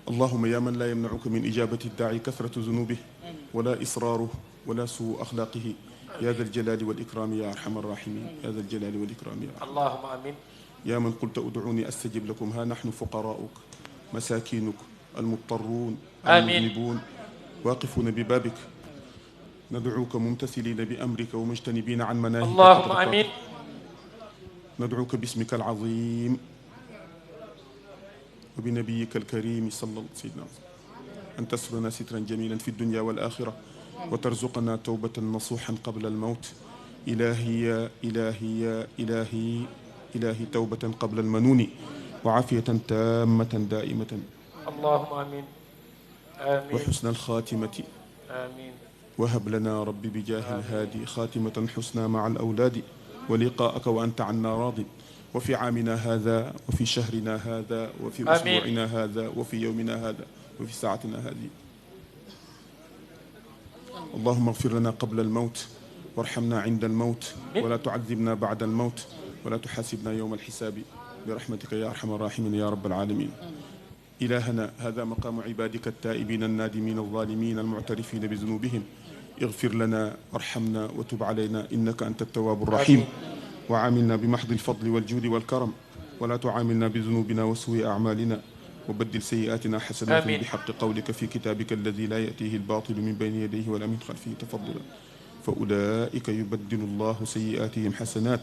اللهم يا من لا يمنعك من إجابة الداعي كثرة ذنوبه ولا إصراره ولا سوء أخلاقه يا ذا الجلال والإكرام يا أرحم الراحمين يا ذا الجلال والإكرام يا أرحم. اللهم آمين. يا من قلت ادعوني أستجب لكم ها نحن فقراؤك مساكينك المضطرون المذنبون واقفون ببابك ندعوك ممتثلين بأمرك ومجتنبين عن مناهيك. اللهم آمين. ندعوك باسمك العظيم وبنبيك الكريم صلى الله عليه وسلم أن تسترنا سترا جميلا في الدنيا والآخرة وترزقنا توبة نصوحا قبل الموت. إلهي يا إلهي يا إلهي إلهي توبة قبل المنون وعافية تامة دائمة. اللهم آمين. آمين. وحسن الخاتمة. آمين. وهب لنا رب بجاه الهادي خاتمة حسنى مع الأولاد ولقاءك وأنت عنا راض وفي عامنا هذا وفي شهرنا هذا وفي أسبوعنا هذا وفي يومنا هذا وفي ساعتنا هذه. اللهم اغفر لنا قبل الموت وارحمنا عند الموت ولا تعذبنا بعد الموت ولا تحاسبنا يوم الحساب برحمتك يا أرحم الراحمين يا رب العالمين. إلهنا هذا مقام عبادك التائبين النادمين الظالمين المعترفين بذنوبهم اغفر لنا وارحمنا وتب علينا إنك أنت التواب الرحيم. وعاملنا بمحض الفضل والجود والكرم ولا تعاملنا بذنوبنا وسوء أعمالنا وبدل سيئاتنا حسنات بحق قولك في كتابك الذي لا يأتيه الباطل من بين يديه ولا من خلفه تفضلا فأولئك يبدل الله سيئاتهم حسنات.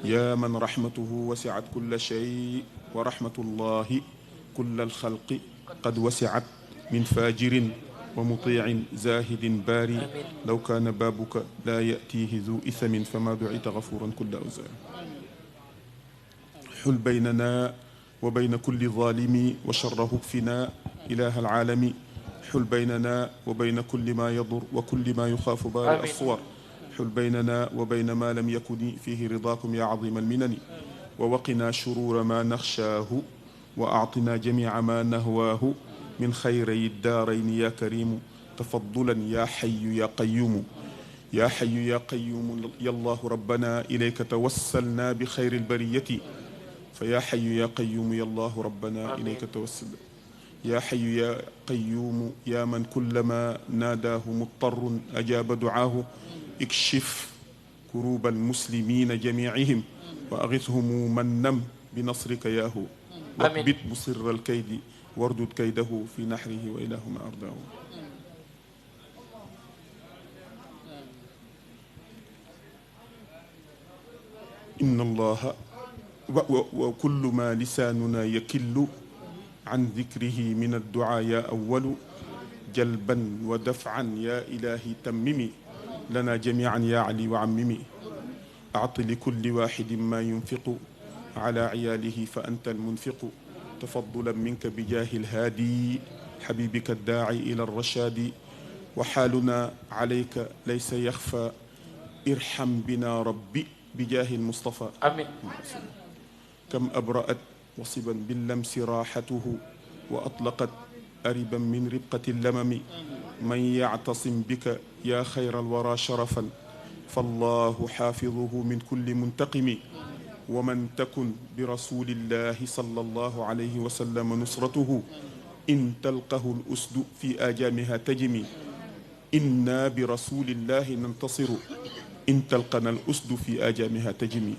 يا من رحمته وسعت كل شيء ورحمة الله كل الخلق قد وسعت من فاجر ومطيع زاهد باري لو كان بابك لا يأتيه ذو إثم فما دعيت غفورا كل أوزار. حل بيننا وبين كل ظالم وشره اكفنا إله العالم. حل بيننا وبين كل ما يضر وكل ما يخاف بارئ الصور. حل بيننا وبين ما لم يكن فيه رضاكم يا عظيم المنن ووقنا شرور ما نخشاه وأعطنا جميع ما نهواه من خيري الدارين يا كريم تفضلا يا حي يا قيوم. يا حي يا قيوم يا الله ربنا إليك توسلنا بخير البرية فيا حي يا قيوم يا الله ربنا إليك توسلنا. يا حي يا قيوم يا من كلما ناداه مضطر أجاب دعاه اكشف كروب المسلمين جميعهم وأغثهم من نم بنصرك ياهو واثبت مصر الكيد واردد كيده في نحره وإله ما أرداه. إن الله وكل ما لساننا يكل عن ذكره من الدعاء يا أول جلبا ودفعا يا إلهي تممي لنا جميعا يا علي وعممي. أعط لكل واحد ما ينفق على عياله فأنت المنفق تفضلا منك بجاه الهادي حبيبك الداعي إلى الرشاد. وحالنا عليك ليس يخفى ارحم بنا ربي بجاه المصطفى. آمين. كم أبرأت وصبا باللمس راحته وأطلقت أربا من ربقة اللمم. من يعتصم بك يا خير الورى شرفا فالله حافظه من كل منتقم. ومن تكن برسول الله صلى الله عليه وسلم نصرته إن تلقه الأسد في آجامها تجمي. إنا برسول الله ننتصر إن تلقنا الأسد في آجامها تجمي.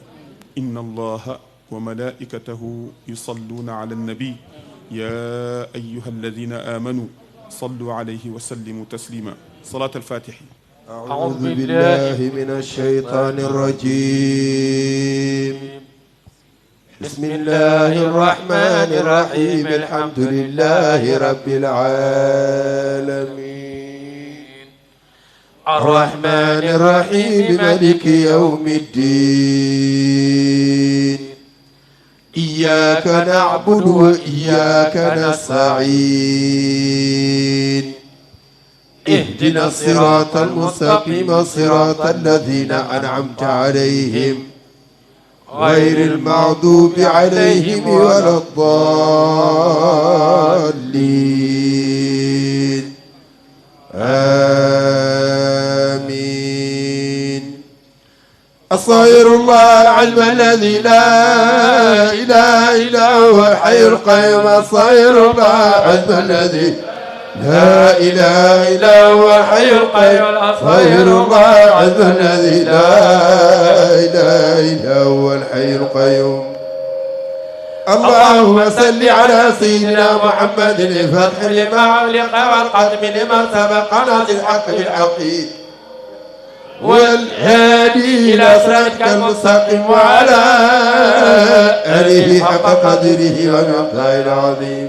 إن الله وملائكته يصلون على النبي يا أيها الذين آمنوا صلوا عليه وسلموا تسليما. صلاة الفاتح. أعوذ بالله من الشيطان الرجيم. بسم الله الرحمن الرحيم. الحمد لله رب العالمين الرحمن الرحيم مالك يوم الدين. إياك نعبد وإياك نستعين. اهدنا الصراط المستقيم صراط الذين أنعمت عليهم غير المغضوب عليهم ولا الضالين. آمين. أستغفر الله العلم الذي لا إله إلا هو الحي القيوم. أستغفر الله العلم الذي لا إله إلا هو الحي القيوم. أستغفر الله العظيم الذي لا إله إلا هو الحي القيوم. اللهم صل على سيدنا محمد الفتح لما أغلق والختم لما سبق ناصر الحق بالحق والهادي إلى صراطك المستقيم وعلى آله حق قدره ومقداره العظيم.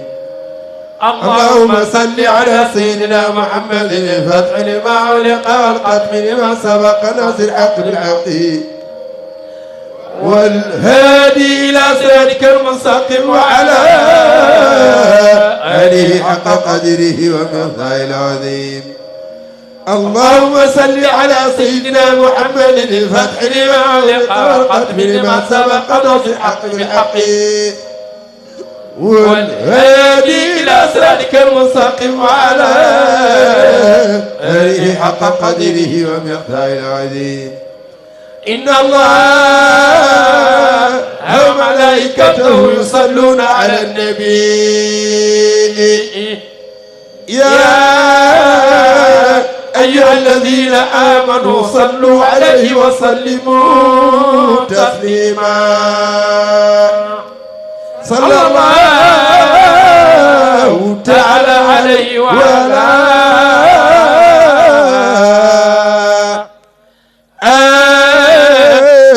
اللهم صل على سيدنا محمد الفتح لما أغلق والختم لما سبق ناصر الحق بالحق والهادي إلى صراطك المستقيم وعلى آله حق قدره ومقداره العظيم. اللهم صل على سيدنا محمد الفتح لما أغلق والختم لما سبق ناصر الحق بالحق والهادي إلى صراطك المستقيم وعلى آله حق قدره ومقداره العظيم. إن الله وملائكته يصلون على النبي يا أيها الذين آمنوا صلوا عليه وسلموا تسليما. صلى الله تعالى عليه وعلى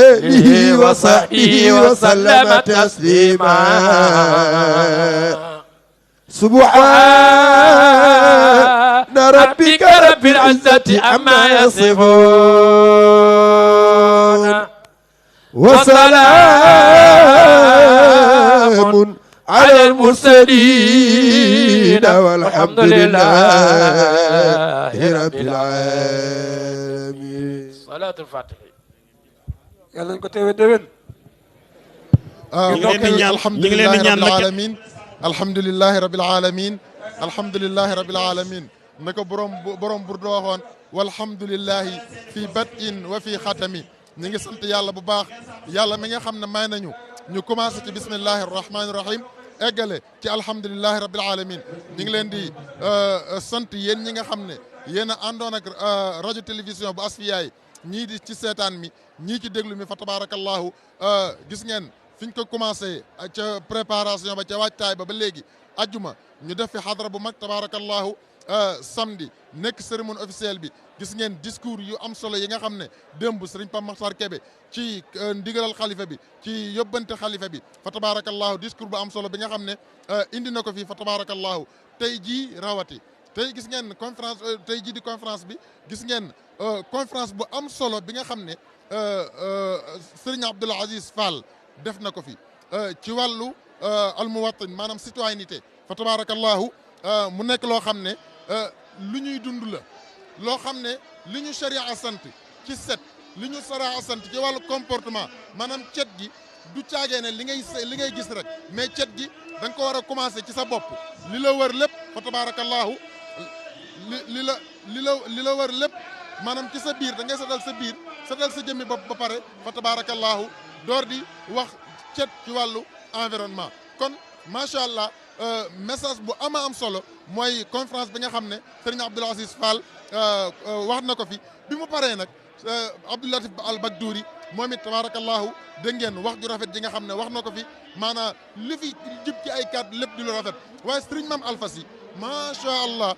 آله وصحبه وسلم تسليما. سبحان ربك رب العزة عما يصفون وسلام على المرسلين والحمد لله رب العالمين. صلاة الفاتحة. yàlla nañu ko teewee déwén. alhamdulilahi rabbil alamin alhamdulilahi rabbil alamin alhamdulilahi rabbil alamin naka borom burdo waxoon walhamdulilahi fi batin wa fi xatami. ñi ngi sant yàlla bu baax yàlla mi nga xam ne may nañu ñu commencé ci bismillahi rahmaani rahim eggale ci alhamdulilahi rabbil alamin. ñu ngi leen di sant yéen ñi nga xam ne yéen a àndoon ak rajo télévision bu Asfiyahi ñii di ci seetaan mi ñii ci déglu mi fa tabarakallahu gis ngeen fiñ ko commencé ca préparation ba ca waajtaay ba léegi ajjuma ñu def fi xadra bu mag tabarakallahu samedi nekk cérémonie officielle bi gis ngeen discours yu am solo yi nga xam ne démb sëriñ Pape Makhtar Kébé ci ndigalal xalifa bi ci yóbbante xalifa bi fa tabarakallahu discours bu am solo bi nga xam ne indi na ko fii fa tabarakallahu tey jii rawati tey gis ngeen conférence tey jii di conférence bi gis ngeen conférence bu am solo bi nga xam ne sëriñ Abdoul Aziz Fall def na ko fi ci wàllu almuwatin maanaam citoyenneté fa tabarakallahu mu nekk loo xam ne lu ñuy dund la loo xam ne li ñu sharia sant ci set li ñu sharia sant ci wàllu comportement maanaam cet gi du caagee ne li ngay gis rek mais cet gi da nga ko war a commencer ci sa bopp li la wër lépp fa tabarakallahu li la wër lépp maanaam ci sa biir da ngay setal sa biir setal sa jëmmi bopp ba pare fa tabarakallahu door di wax cet ci wàllu environnement kon macha allah message bu ama am solo mooy conférence bi nga xam ne Serigne Abdoul Aziz Fall wax na ko fi bi mu paree nag Abdou Latif Al Bagdouri moom it tabarakallahu dégg ngeen wax ju rafet ji nga xam ne wax na ko fi maanaam li fi jub ci ay kàddu lépp di lu rafet waaye Serigne Mame Alpha Sy macha allah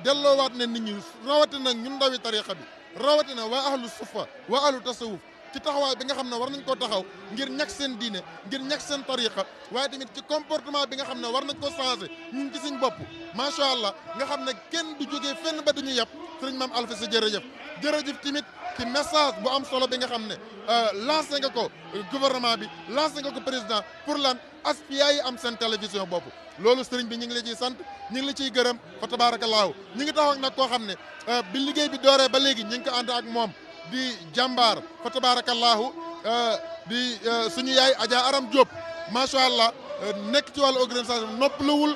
delloowaat ne nit ñi rawatina ñun ndawi tariqa bi rawatina waa ahlu sufa waa ahlu tasawuf ci taxawaay bi nga xam ne war nañ koo taxaw ngir ñàkk seen diine ngir ñàkk seen tariqa waaye tamit ci comportement bi nga xam ne war nañ ko changé ñun ci suñ bopp macha allah nga xam ne kenn du jógee fenn ba duñu yàpp sëriñ Mame Alpha Sy jërëjëf tamit ci message bu am solo bi nga xam ne lancé nga ko gouvernement bi lancé nga ko président pour lan aspia yi am seen télévision bopp loolu sëriñ bi ñu ngi la ciy sant ñu ngi la ciy gërëm fa tabaarakallaahu ñu ngi taxaw nag koo xam ne bi liggéey bi dooree ba léegi ñu ngi ko ànd ak moom di jàmbaar fa tabaarakallaahu di suñu yaay Adja Aram Diop macha allah nekk ci wàllu organisation noppalawul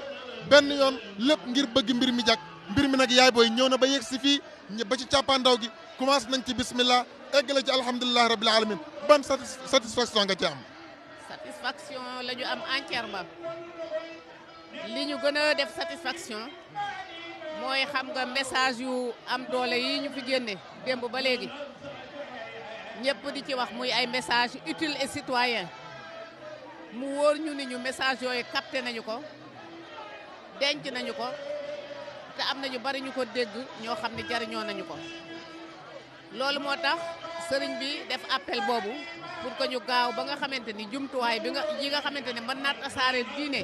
benn yoon lépp ngir bëgg mbir mi jag mbir mi nag yaay booy ñëw na ba yegg si fii ba ci càppaandaw gi commencé nañ ci bismillah eggale ci alhamdulilah rabbil alamin ban satisfaction nga ci am. satisfaction la ñu am entièrement li ñu gën a def satisfaction mooy xam nga message yu am doole yi ñu fi génne démb ba léegi ñëpp di ci wax muy ay message utile et citoyen mu wóor ñu ni ñu message yooyu capté nañu ko denc nañu ko te am nañu bari ñu ko dégg ñoo xam ne jariñoo nañu ko loolu moo tax sëriñ bi def appel boobu pour que ñu gaaw ba nga xamante ni jumtuwaay yi nga xamante ne mën naa tasaare diine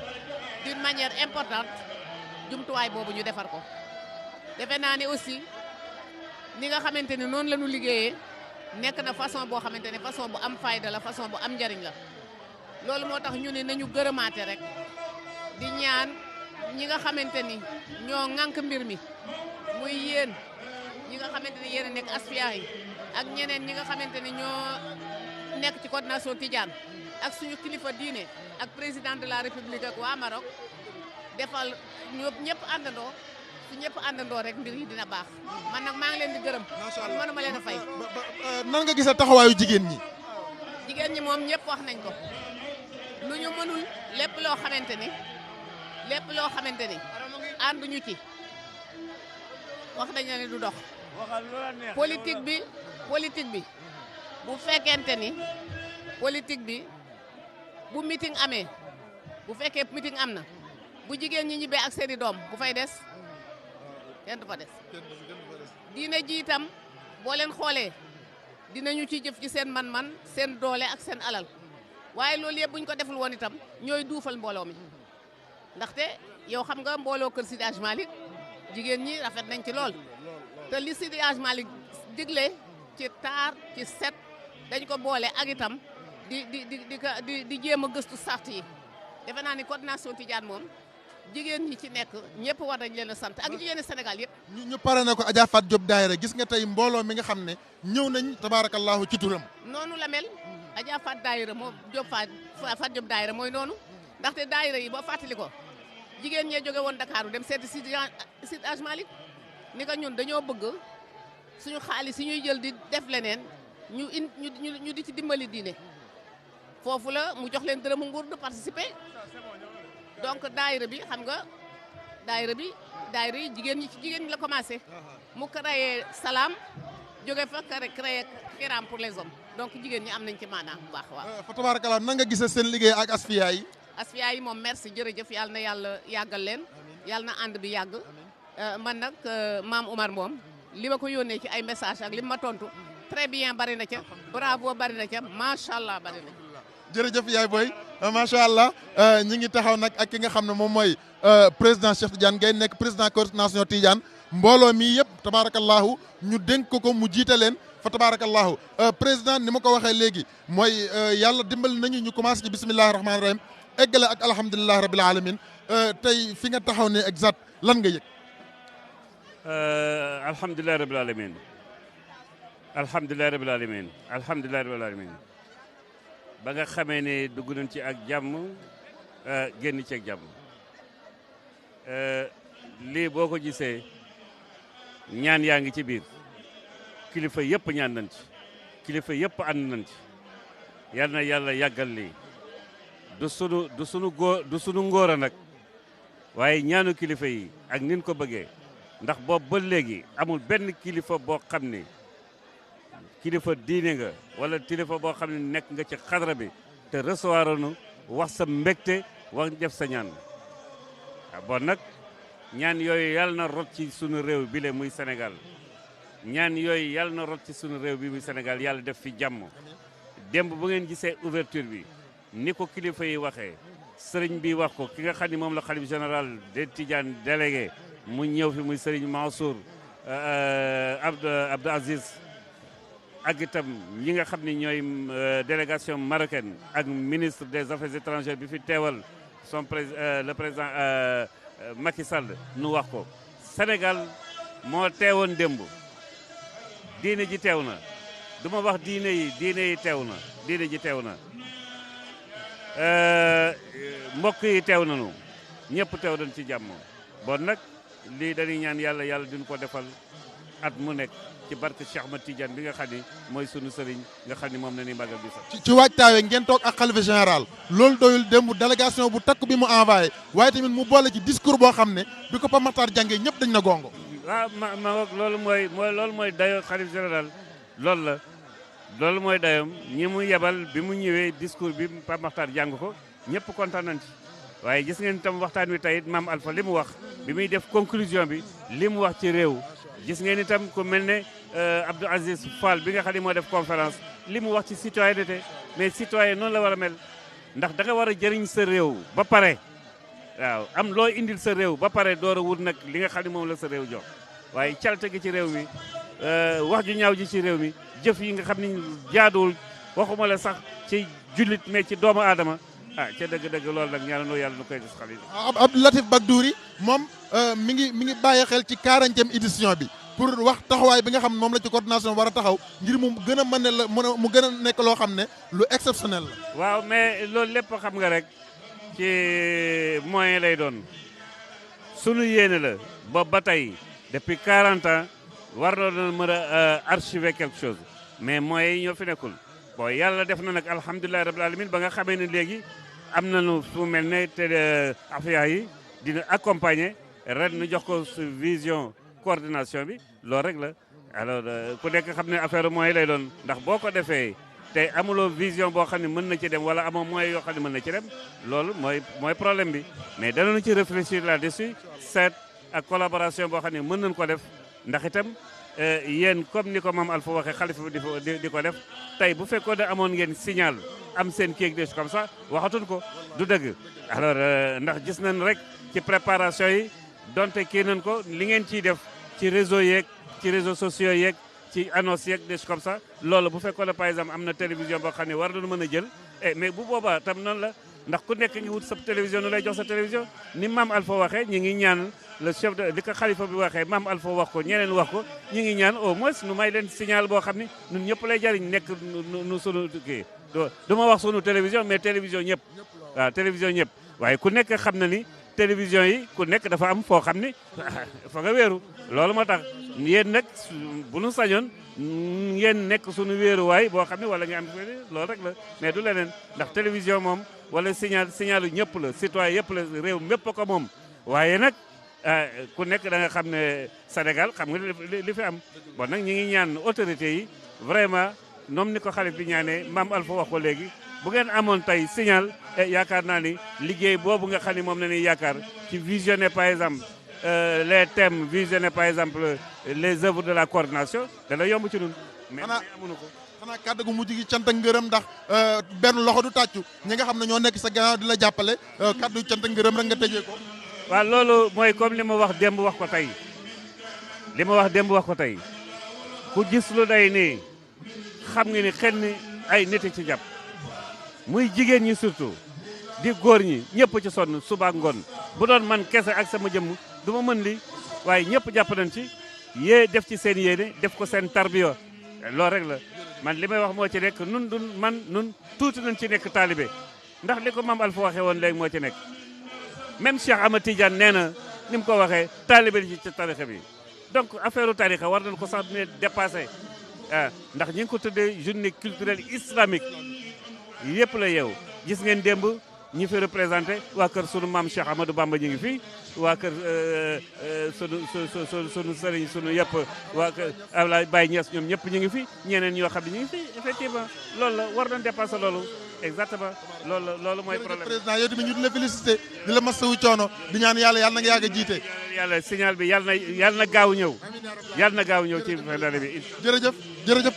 d'une manière importante jumtuwaay boobu ñu defar ko defe naa ne aussi ni nga xamante ne noonu la ñu liggéeyee nekk na façon boo xamante ne façon bu am fayda la façon bu am njariñ la loolu moo tax ñu ne nañu gërëmaate rek di ñaan ñi nga xamante ni ñoo ŋànk mbir mi muy yéen ñi nga xamante ni yéen a nekk asfiya yi ak ñeneen ñi nga xamante ni ñoo nekk ci coordination Tidiane ak suñu kilifa diine ak président de la république ak waa Maroc defal ñëpp àndandoo su ñëpp àndandoo rek mbir yi dina baax man nag maa ngi leen di gërëm. macha allah mënuma leen a fay. nan nga gisee taxawaayu jigéen ñi. jigéen ñi moom ñëpp wax nañ ko lu ñu mënul lépp loo xamante ni ànduñu ci wax nañ ne du dox. politique bi bu fekkente ni politique bi bu meeting amee bu fekkee meeting am na bu jigéen ñi ñibbee ak seeni doom bu fay des kenn du fa des. diine ji itam boo leen xoolee dinañu ci jëf ci seen man-man seen doole ak seen alal waaye loolu yëpp bu ñu ko deful woon itam ñooy duufal mbooloo mi ndaxte yow xam nga mbooloo kër Seydi Hadji Malick jigéen ñi rafet nañ ci lool te li Seydi Hadji Malick digle ci taar ci set dañ ko boole ak itam di jéem a gëstu sart yi defe naa ni coordination Tidiane moom jigéen ñi ci nekk ñëpp war nañ leen a sant ak jigéen ñi Sénégal yëpp. ñu pare na ko Adja Fat Diop daayira gis nga tey mbooloo mi nga xam ne ñëw nañ tabaarakallaahu ci turam. noonu la mel Adja Fat daayira moo Fat Diop daayira mooy noonu ndaxte daayira yi boo fàttali ko jigéen ñee jóge woon Dakar dem seeti Seydi Hadji Malick ni ko ñun dañoo bëgg suñu xaalis yi ñuy jël di def leneen ñu di ci dimbali diine foofu la mu jox leen dërëmu nguur de participer donc daayira bi xam nga daayira yi jigéen ñi ci jigéen ñi la commencé mu créé Salam jóge fa créé Kiram pour les hommes donc jigéen ñi am nañ ci maanaam bu baax waaw. fa tabarakallah nan nga gisee seen liggéey ak Asfiya yi. Asfiya yi moom merci jërëjëf yàlla na yàlla yàggal leen yàlla na ànd bi yàgg man nag maam Oumar moom li ma ko yónnee ci ay message ak li ma tontu très bien bari na ca bravo bari na ca macha allah bari na. jërëjëf yaay booy macha allah ñi ngi taxaw nag ak ki nga xam ne moom mooy président Cheikh Tidiane Gaye nekk président coordination Tidiane mbooloo mi yëpp tabarakallahu ñu dénk ko mu jiite leen fa tabarakallahu président ni ma ko waxee léegi mooy yàlla dimbali nañu ñu commencé ci bismillahi rahmaani rahim eggale ak alhamdulilahi rabil alamin tey fi nga taxaw ne exact lan nga yëg. alhamdulilahi rabil alamin alhamdulilahi rabil alamin alhamdulilahi rabil alamin ba nga xamee ne dugg nañ ci ak jàmm génn ci ak jàmm lii boo ko gisee ñaan yaa ngi ci biir kilifa yëpp ñaan nañ ci kilifa yëpp ànd nañ ci yal na yàlla yàggal lii du sunu ngóor a nag waaye ñaanu kilifa yi ak nin ko bëggee ndax boobu ba léegi amul benn kilifa boo xam ne kilifa diine nga wala kilifa boo xam ne nekk nga ci xadra bi te recevoir nu wax sa mbégte wax def sa ñaan bon nag ñaan yooyu yàlla na rot ci sunu réew bi le muy Sénégal ñaan yooyu yàlla na rot ci sunu réew bi muy Sénégal yàlla def fi jàmm démb bu ngeen gisee ouverture bi ni ko kilifa yi waxee sëriñ bi wax ko ki nga xam ne moom la xalif général des Tidiane délégué mu ñëw fi muy sëriñ Mansour Abdou Aziz ak itam ñi nga xam ne ñooy délégation marocaine ak ministre des affaires étrangères bi fi teewal son le président Macky Sall nu wax ko Sénégal moo teewoon démb diine ji teew na du ma wax diine yi teew na diine ji teew na mbokk yi teew nañu ñëpp teew nañ ci jàmm bon nag lii dañuy ñaan yàlla yàlla duñ ko defal at mu nekk ci barke Cheikh Ahmed Tidiane bi nga xam ni mooy sunu sëriñ nga xam ni moom la ñuy màggal bi sax. ci waajtaay ngeen toog ak xalifa général loolu doyul démb délégation bu takk bi mu envoyé waaye tamit mu boole ci discours boo xam ne bi ko Pape Makhtar jàngee ñëpp dañ na gongo. waaw ma loolu mooy dayo xalif général loolu mooy dayoom ñi mu yebal bi mu ñëwee discours bi Pape Makhtar jàng ko ñëpp kontaan nañ ci waaye gis ngeen itam waxtaan wi tey maam Alpha li mu wax bi muy def conclusion bi li mu wax ci réew gis ngeen itam ku mel ne Abdou Aziz Fall bi nga xam ne moo def conférence li mu wax ci citoyenneté mais citoyen noonu la war a mel ndax da nga war a jëriñ sa réew ba pare waaw am loo indil sa réew ba pare door a wut nag li nga xam ne moom la sa réew jox waaye calte gi ci réew mi wax ju ñaaw ji ci réew mi jëf yi nga xam ne jaaduwul waxuma la sax ci jullit mais ci doomu aadama ca dëgg-dëgg loolu nag ñaanandoo yàlla nu koy gis xale yi. Abdou Latif Bagdouri moom mi ngi bàyyi xel ci 40e édition bi pour wax taxawaay bi nga xam ne moom la ci coordination war a taxaw ngir mu gën a mu gën a nekk loo xam ne lu exceptionnel la. waaw mais loolu lépp xam nga rek ci moyen lay doon sunu yéene la boobu ba tey depuis 40 ans war na doon mën a archiver quelque chose mais moyens yi ñoo fi nekkul bon yàlla def na nag alhamdulilah rabbil alamin ba nga xamee ne léegi am nañu fu mel ne te affaire yi dina accompagner ren nu jox ko vision coordination bi loolu rek la alors ku nekk xam ne affaire moyen lay doon ndax boo ko defee te amuloo vision boo xam ne mën na ci dem wala amoo moyen yoo xam ne mën na ci dem loolu mooy problème bi mais danañu ci réfléchir là-dessus seet ak collaboration boo xam ne mën nañu ko def ndax itam yéen comme ni ko maam Alpha waxee xalifa bi di ko def tey bu fekkoon ne amoon ngeen signal am seen kéeg des comme ça waxatuñ ko du dëgg alors ndax gis nañ rek ci préparation yi donte kii nañ ko li ngeen ciy def ci réseau yeeg ci réseaux sociaux yeeg ci annonce yeeg des comme ça loolu bu fekkoon ne par exemple am na télévision boo xam ne war nañu mën a jël mais bu boobaa tam noonu la ndax ku nekk ngi wut sa télévision nu lay jox sa télévision ni maam Alpha waxee ñi ngi ñaan le chef de li ko xalifa bi waxee maam Alpha wax ko ñeneen wax ko ñi ngi ñaan au moins nu may leen signal boo xam ne ñun ñëpp lay jariñ nekk nu sunu kii du ma wax sunu télévision mais télévision ñëpp waaw télévision ñëpp waaye ku nekk xam na ni télévision yi ku nekk dafa am foo xam ni fa nga wéeru loolu moo tax yéen nag bu nu sañoon ngeen nekk sunu wéeruwaay boo xam ne wala nga am loolu rek la mais du leneen ndax télévision moom wala signalu ñëpp la citoyen yëpp la réew mépp ko moom waaye nag ku nekk da nga xam ne Sénégal xam nga li fi am bon nag ñi ngi ñaan autorités yi vraiment ñoom ni ko xalif bi ñaanee maam Alpha wax ko léegi bu ngeen amoon tey signal yaakaar naa ni liggéey boobu nga xam ni moom la ñuy yaakaar ci visionner par exemple les thèmes visionner par exemple les œuvres de la coordination dana yomb ci ñun. mais amuñu ko. xanaa kàddu gu mujj gi cant ak ngërëm ndax benn loxo du tàccu ñi nga xam ne ñoo nekk sa gannaaw di la jàppale kàddu cant ak ngërëm rek nga tëjee ko. waaw loolu mooy comme li ma wax démb wax ko tey li ma wax démb wax ko tey ku gis lu day nii xam nga ni xel ni ay nit ci jàpp muy jigéen ñi surtout di góor ñi ñëpp ci sonn suba ak ngoon bu doon man kese ak sama jëmm du ma mën li waaye ñëpp jàpp nañ ci yée def ci seen yéene def ko seen tarbiyo loolu rek la man li may wax moo ci nekk nun tuuti nañ ci nekk taalibe ndax li ko maam Alpha waxee woon léegi moo ci nekk même Cheikh Ahmad Tidiane nee na ni mu ko waxee taalibe li ci tarixa bi donc affaire tarixa war nañ ko sax ne dépassé ndax ñi ngi ko tuddee journée culturelle islamique yëpp la yeew gis ngeen démb ñi fi représenté waa kër sunu maam Cheikh Amadou Bamba ñu ngi fi waa kër sunu sëriñ sunu yëpp waa kër Ablaye Baye Niass ñoom ñëpp ñu ngi fi ñeneen ñoo xam ne ñu ngi fi effectivement loolu la war nañ dépassé loolu exactement loolu mooy problème président yow tamit ñu di la félicité di la masawu coono di ñaan yàlla na nga yàgg a jiite. yàlla signal bi yàlla na gaaw ñëw yàlla na gaaw ñëw ci fedale bi. jërëjëf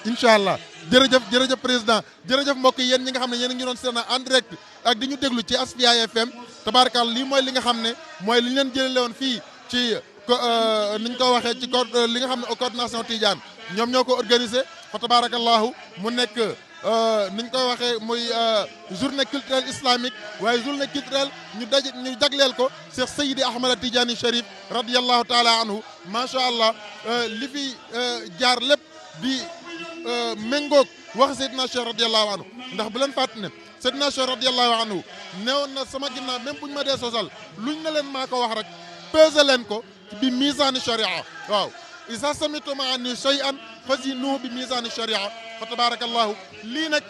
incha allah jërëjëf président jërëjëf mbokk yi yéen ñi nga xam ne yéen a ngi doon seetaan en direct ak di ñu déglu ci Asfiyahi FM tabaarkalla lii mooy li nga xam ne mooy li ñu leen jëlee woon fii ci ni ñu ko waxee ci li nga xam ne coordination Tidiane ñoom ñoo ko organisé fa tabaarakallahu mu nekk ni ñu koy waxee muy journée culturelle islamique waaye journée culturelle ñu jagleel ko Cheikh Seydi Ahmad Tidiane Chérif radiyallahu taala anhu macha allah li fi jaar lépp di méngoog wax Seydina Cheikh radiyallahu anhu ndax bu leen fàtte ne Seydina Cheikh radiyallahu anhu newoon na sama ginnaaw même buñu ma dee sosal luñ ne leen maa ko wax rek pesé leen ko bi misaani sharia waaw isa samitum anni shay'an fazinuhu bi misaani sharia fa tabarakallahu lii nag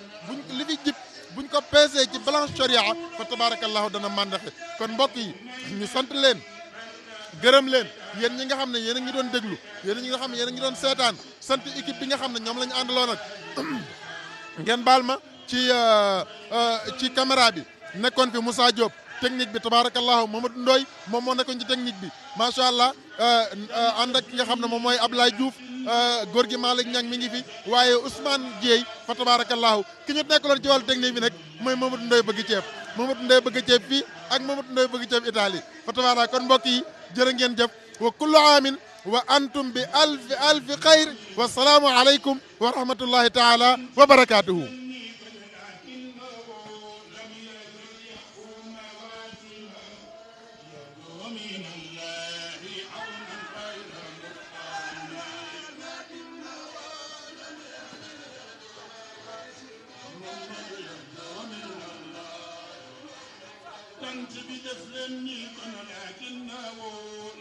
li fi jib buñ ko pesé ci balance sharia fa tabarakallahu dana màndaxe kon mbokk yi ñu sant leen gërëm leen yéen ñi nga xam ne yéen a ngi doon déglu yéen ñi nga xam ne yéen a ngi doon seetaan sant équipe bi nga xam ne ñoom la ñu àndaloon ak ngeen baal ma ci caméra bi nekkoon fi Moussa Diop technique bi tabarakallahu Mamadou Ndoye moom moo nekkoon ci technique bi macha allah ànd ak ki nga xam ne moom mooy Ablaye Diouf góor gi Malick Niang mi ngi fi waaye Ousmane Dieye fa tabarakallahu ki ñu nekkaloon ci wàllu technique bi nag mooy Mamadou Ndoye bëgg ceeb Mamadou Ndoye bëgg ceeb fii ak Mamadou Ndoye bëgg ceeb Italie fa tabarak kon mbokk yi jërë ngeen jëf wa kullu aamin wa antum bi alfi xayr wa salaamu aleykum wa rahmatullahi taala wa barakatuhu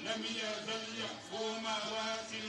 لم يزل يخفو مواسم